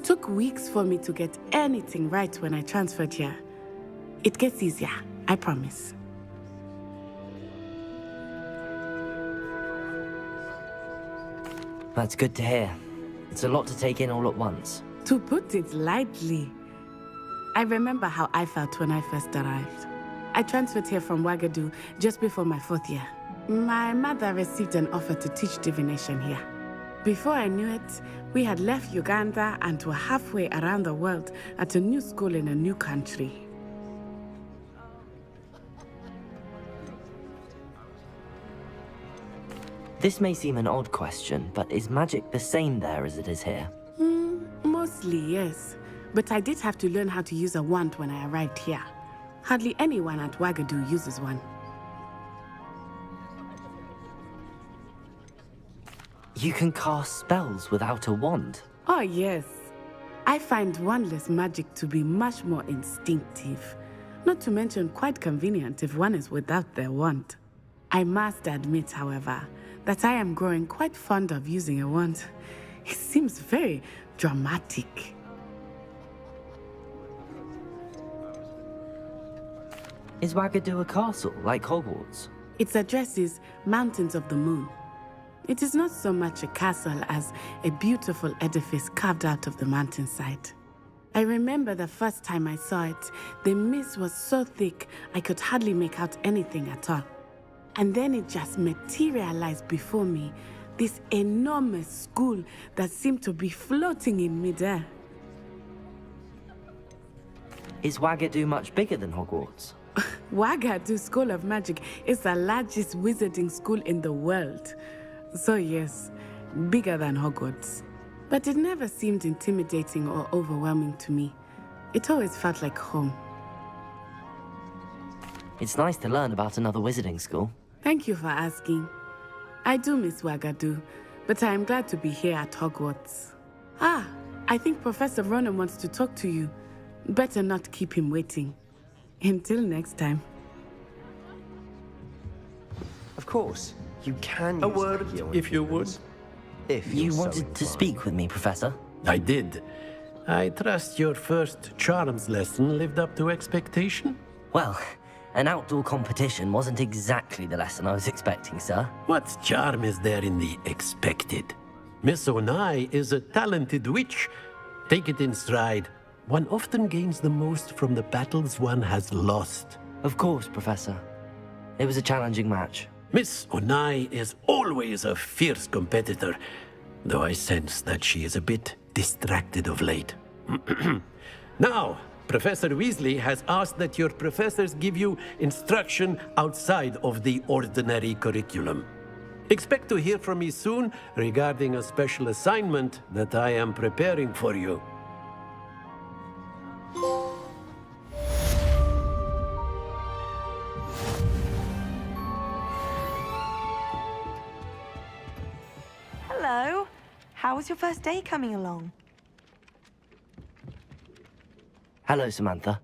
Took weeks for me to get anything right when I transferred here. It gets easier, I promise. That's good to hear. It's a lot to take in all at once. To put it lightly, I remember how I felt when I first arrived. I transferred here from Ouagadougou just before my 4th year. My mother received an offer to teach divination here. Before I knew it, we had left Uganda and were halfway around the world at a new school in a new country. This may seem an odd question, but is magic the same there as it is here? Mostly, yes. But I did have to learn how to use a wand when I arrived here. Hardly anyone at Ouagadougou uses one. You can cast spells without a wand? Oh, yes. I find wandless magic to be much more instinctive. Not to mention quite convenient if one is without their wand. I must admit, however, that I am growing quite fond of using a wand. It seems very dramatic. Is Ouagadougou a castle, like Hogwarts? Its address is Mountains of the Moon. It is not so much a castle as a beautiful edifice carved out of the mountainside. I remember the first time I saw it, the mist was so thick I could hardly make out anything at all. And then it just materialized before me, this enormous school that seemed to be floating in midair. Is Ouagadougou much bigger than Hogwarts? Ouagadougou School of Magic is the largest wizarding school in the world. So yes, bigger than Hogwarts. But it never seemed intimidating or overwhelming to me. It always felt like home. It's nice to learn about another wizarding school. Thank you for asking. I do miss Ouagadougou, but I am glad to be here at Hogwarts. Ah, I think Professor Ronan wants to talk to you. Better not keep him waiting. Until next time. Of course, you can A use word, Accio on if you would. humans, If You you're so wanted to inclined. speak with me, Professor? I did. I trust your first charms lesson lived up to expectation? Well, an outdoor competition wasn't exactly the lesson I was expecting, sir. What charm is there in the expected? Miss Onai is a talented witch. Take it in stride. One often gains the most from the battles one has lost. Of course, Professor. It was a challenging match. Miss Onai is always a fierce competitor, though I sense that she is a bit distracted of late. Now, Professor Weasley has asked that your professors give you instruction outside of the ordinary curriculum. Expect to hear from me soon regarding a special assignment that I am preparing for you. Hello. How was your first day coming along? Hello, Samantha.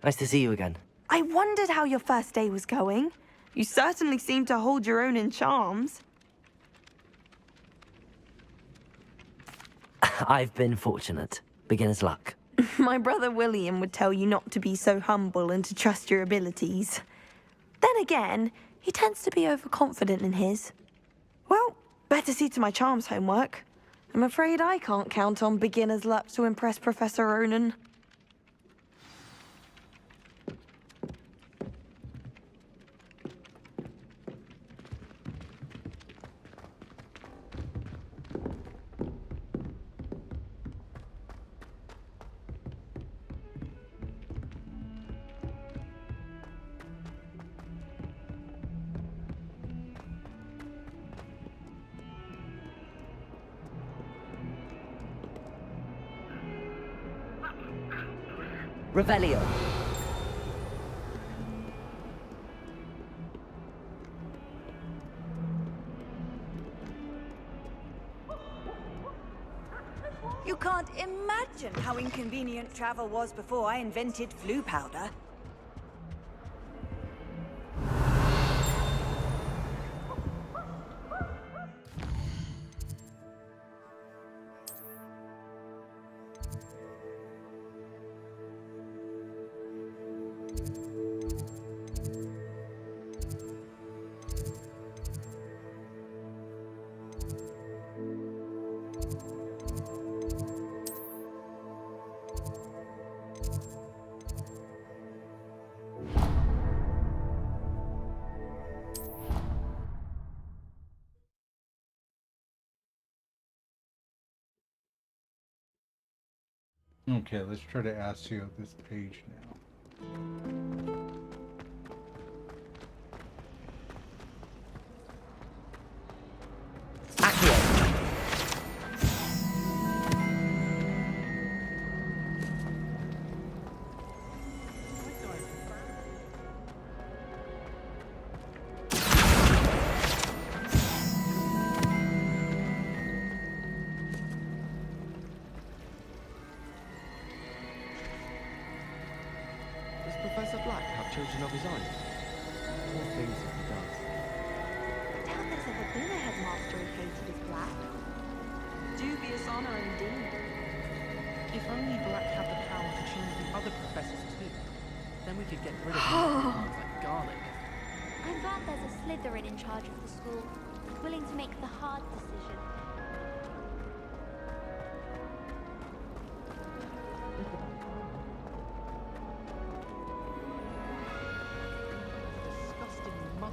Nice to see you again. I wondered how your first day was going. You certainly seem to hold your own in charms. I've been fortunate. Beginner's luck. My brother William would tell you not to be so humble and to trust your abilities. Then again, he tends to be overconfident in his. Well, better see to my charms homework. I'm afraid I can't count on beginner's luck to impress Professor Ronan. Revelio. You can't imagine how inconvenient travel was before I invented flu powder. Okay, let's try to ASCII this page now. Does Professor Black have children of his own? All things if he does. I doubt there's ever been a headmaster who hated his black. Dubious honor indeed. If only Black had the power to choose the other professors too, then we could get rid of things like garlic. I'm glad there's a Slytherin in charge of the school, willing to make the hard decision. Disgusting mud.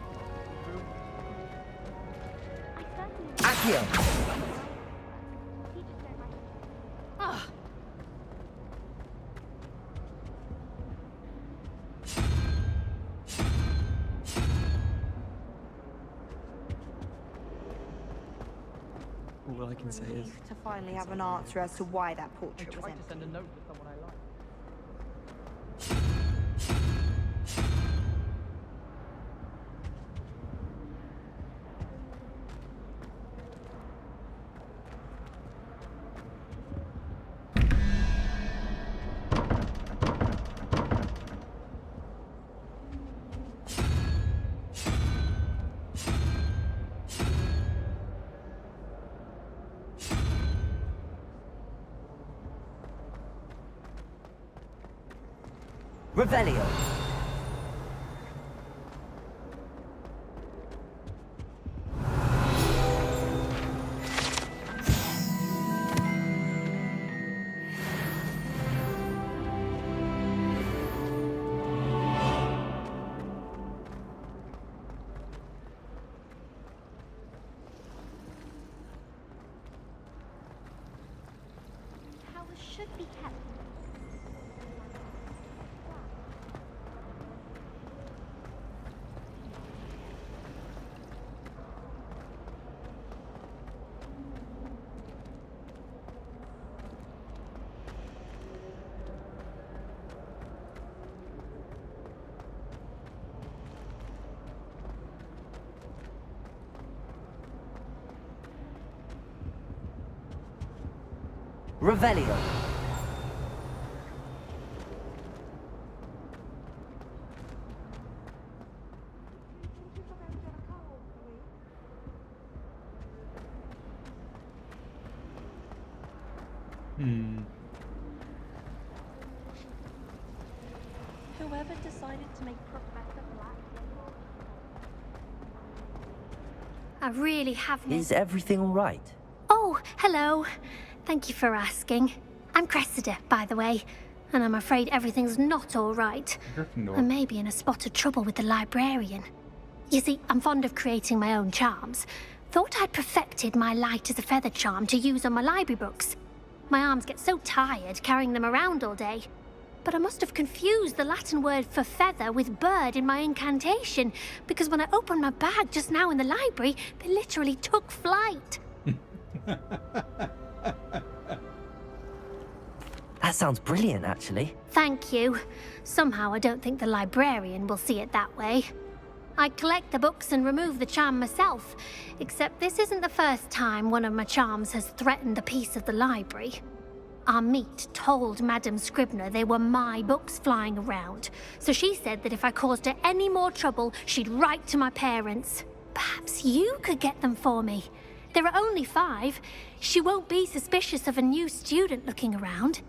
Accio. Ah! All I can say is, To finally have an answer as to why that portrait was Tried empty. to send a note to someone I like. Revelio. Powers should be kept. Revelio. Whoever decided to make Professor Black. I really have missed. Is everything all right? Oh, hello. Thank you for asking. I'm Cressida, by the way, and I'm afraid everything's not all right. I may be in a spot of trouble with the librarian. You see, I'm fond of creating my own charms. Thought I'd perfected my light as a feather charm to use on my library books. My arms get so tired carrying them around all day. But I must have confused the Latin word for feather with bird in my incantation, because when I opened my bag just now in the library, they literally took flight. That sounds brilliant, actually. Thank you. Somehow I don't think the librarian will see it that way. I collect the books and remove the charm myself, except this isn't the first time one of my charms has threatened a piece of the library. Amit told Madame Scribner they were my books flying around, so she said that if I caused her any more trouble, she'd write to my parents. Perhaps you could get them for me. There are only 5. She won't be suspicious of a new student looking around.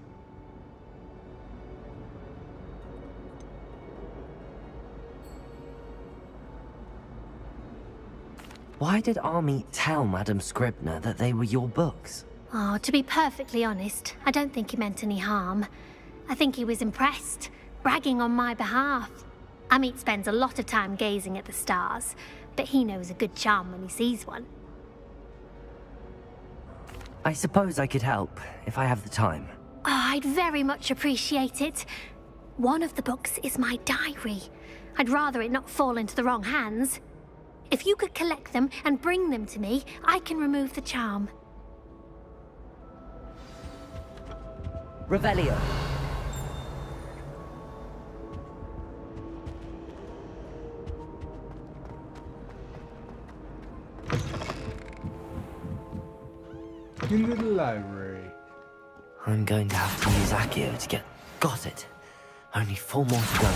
Why did Army tell Madame Scribner that they were your books? Oh, to be perfectly honest, I don't think he meant any harm. I think he was impressed, bragging on my behalf. Amit spends a lot of time gazing at the stars, but he knows a good charm when he sees one. I suppose I could help, if I have the time. Oh, I'd very much appreciate it. One of the books is my diary. I'd rather it not fall into the wrong hands. If you could collect them and bring them to me, I can remove the charm. Revelio. Into the library. I'm going to have to use Accio to get... Got it. Only 4 more to go.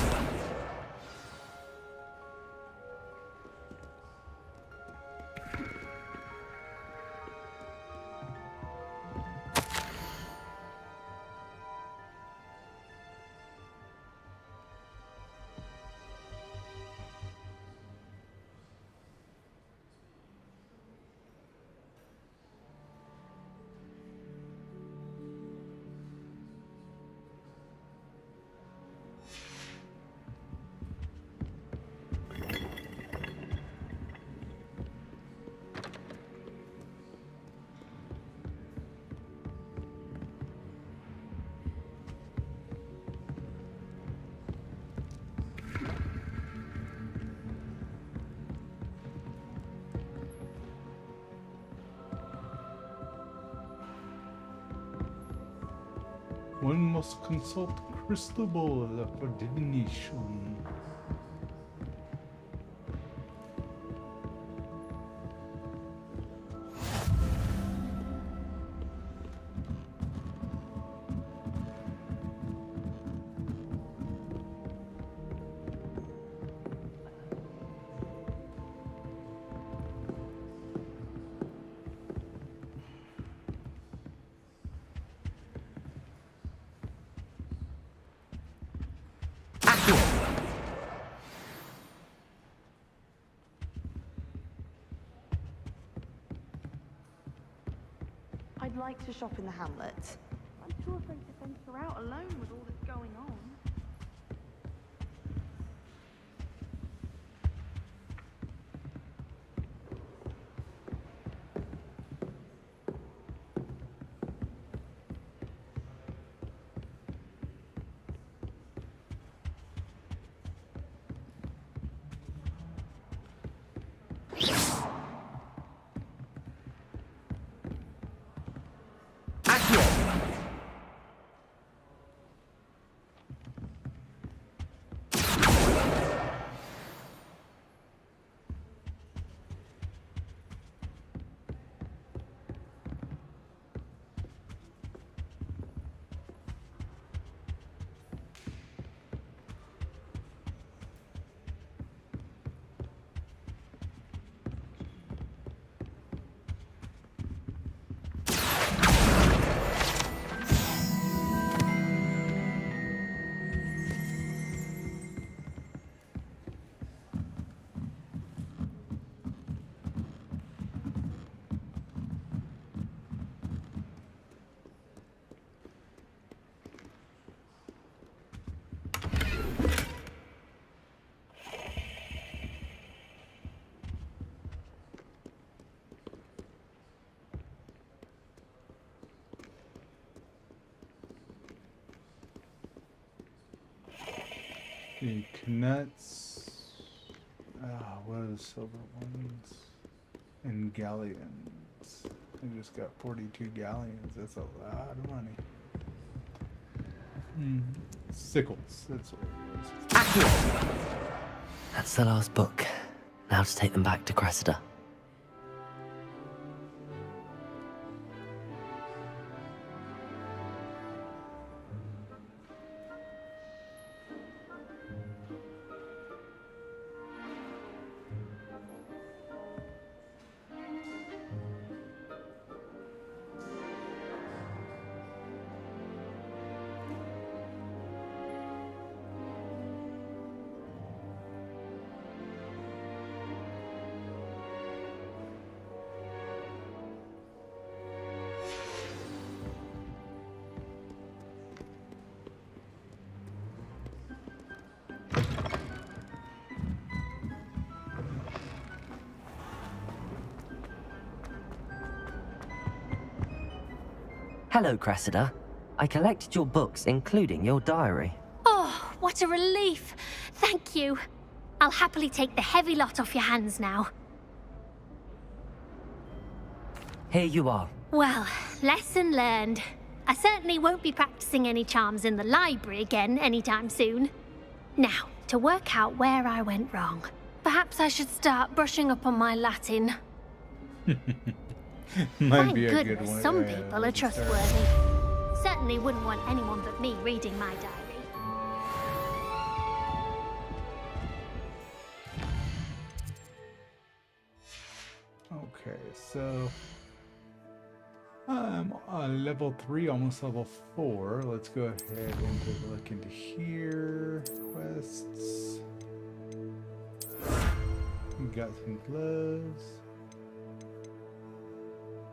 One must consult crystal ball for divination. I'd like to shop in the hamlet. I'm too afraid to venture out alone with all that's going on. The Knuts. What are the silver ones? And galleons. I just got 42 galleons. That's a lot of money. Sickles. That's what it was. That's the last book. Now to take them back to Cressida. Hello, Cressida. I collected your books, including your diary. Oh, what a relief. Thank you. I'll happily take the heavy lot off your hands now. Here you are. Well, lesson learned. I certainly won't be practicing any charms in the library again anytime soon. Now, to work out where I went wrong. Perhaps I should start brushing up on my Latin. Might be Thank a good goodness one. some Yeah, people are let's start. trustworthy. Certainly wouldn't want anyone but me reading my diary. Okay, so I'm on level 3, almost level 4. Let's go ahead and take a look into here. Quests. We got some gloves.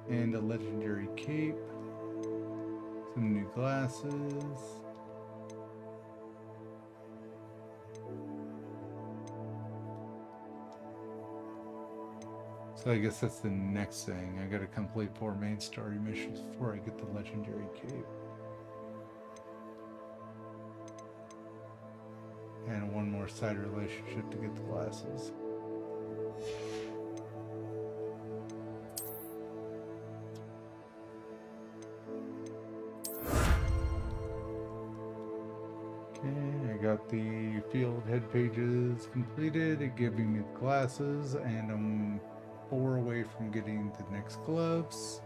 And a legendary cape. Some new glasses. So I guess that's the next thing. I gotta complete 4 main story missions before I get the legendary cape. And 1 more side relationship to get the glasses. Okay, I got the field head pages completed. It gave me the glasses, and I'm 4 away from getting the next gloves.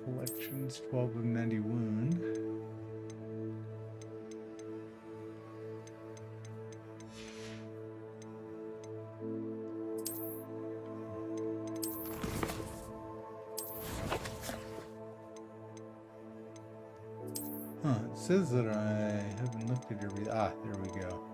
Collections 12 of 91. Huh, it says that I haven't looked at everything. Ah, there we go.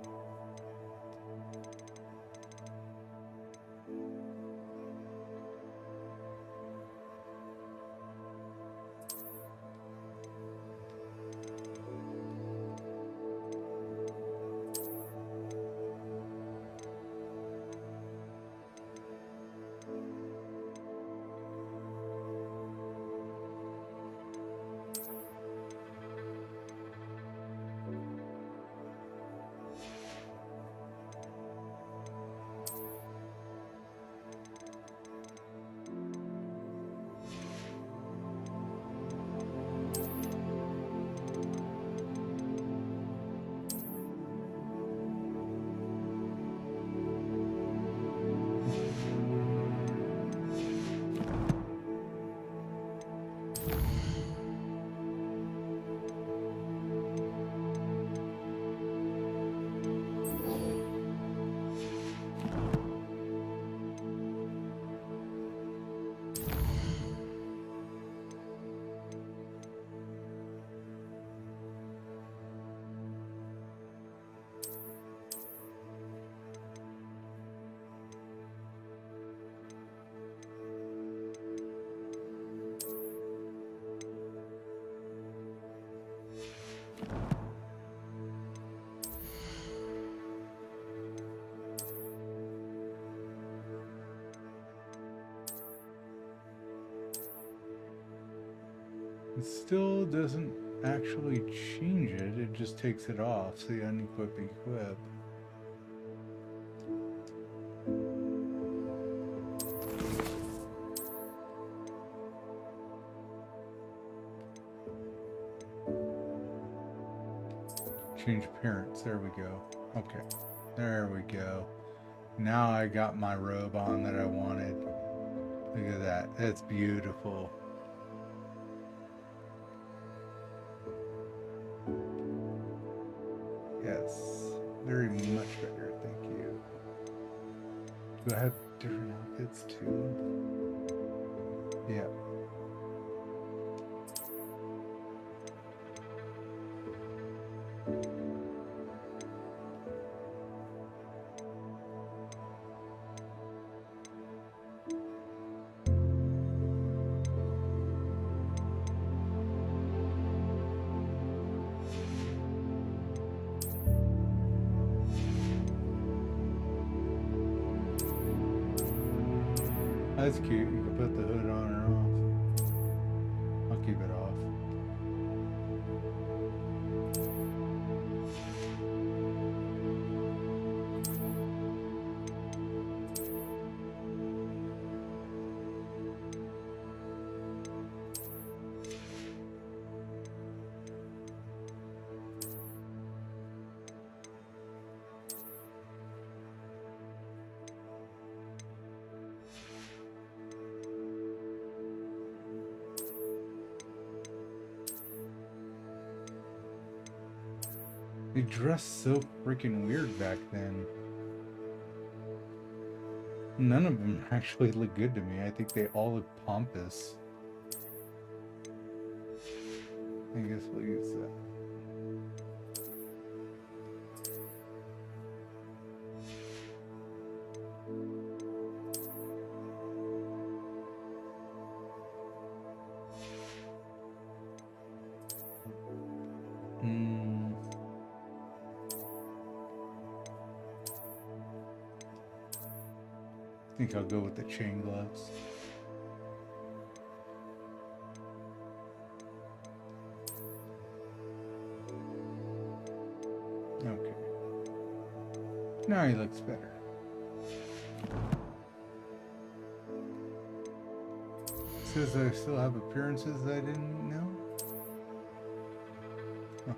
It still doesn't actually change it, it just takes it off, so you unequip, equip. Change appearance. There we go. Okay. There we go. Now I got my robe on that I wanted. Look at that. That's beautiful. Yes. Very much better. Thank you. Do I have different outfits too? Yeah. That's cute. You can put the hood on or off. I'll keep it off. They dressed so freaking weird back then. None of them actually look good to me. I think they all look pompous. I guess we'll use that. I think I'll go with the chain gloves. Okay. Now he looks better. Says I still have appearances I didn't know. Huh.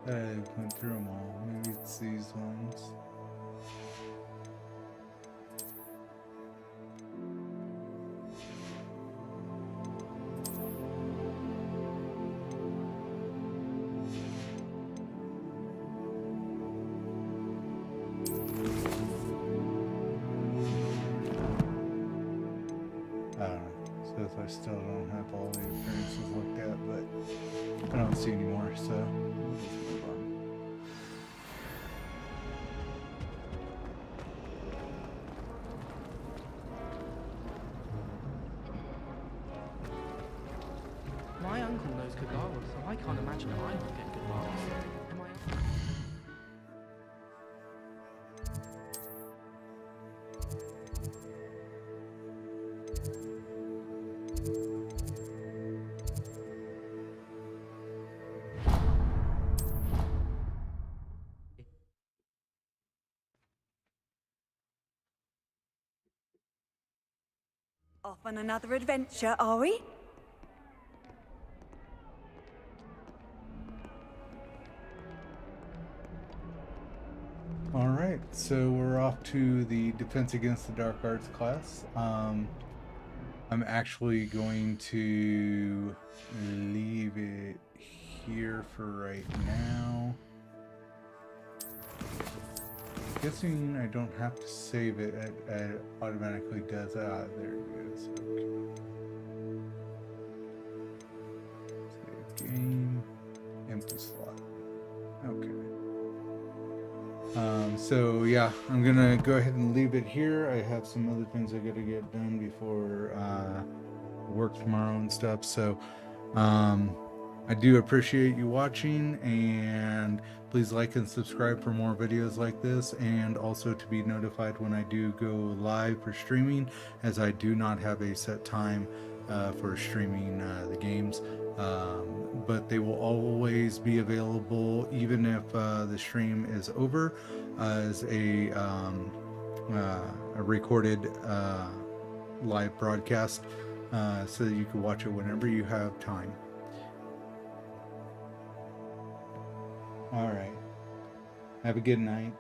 I went through them all. Maybe it's these ones. I still don't have all the appearances looked at, but I don't see any more, so we'll just move on. My uncle knows Kagara, so I can't imagine I would get good marks. Am I... Off on another adventure, are we? All right, so we're off to the Defense Against the Dark Arts class. I'm actually going to leave it here for right now. Guessing I don't have to save it. It automatically does. Ah, there it is. Okay. Save game. Empty slot. Okay. So yeah, I'm gonna go ahead and leave it here. I have some other things I gotta get done before work tomorrow and stuff. So I do appreciate you watching, and please like and subscribe for more videos like this, and also to be notified when I do go live for streaming, as I do not have a set time for streaming the games, but they will always be available even if the stream is over, as a recorded live broadcast, so that you can watch it whenever you have time. All right. Have a good night.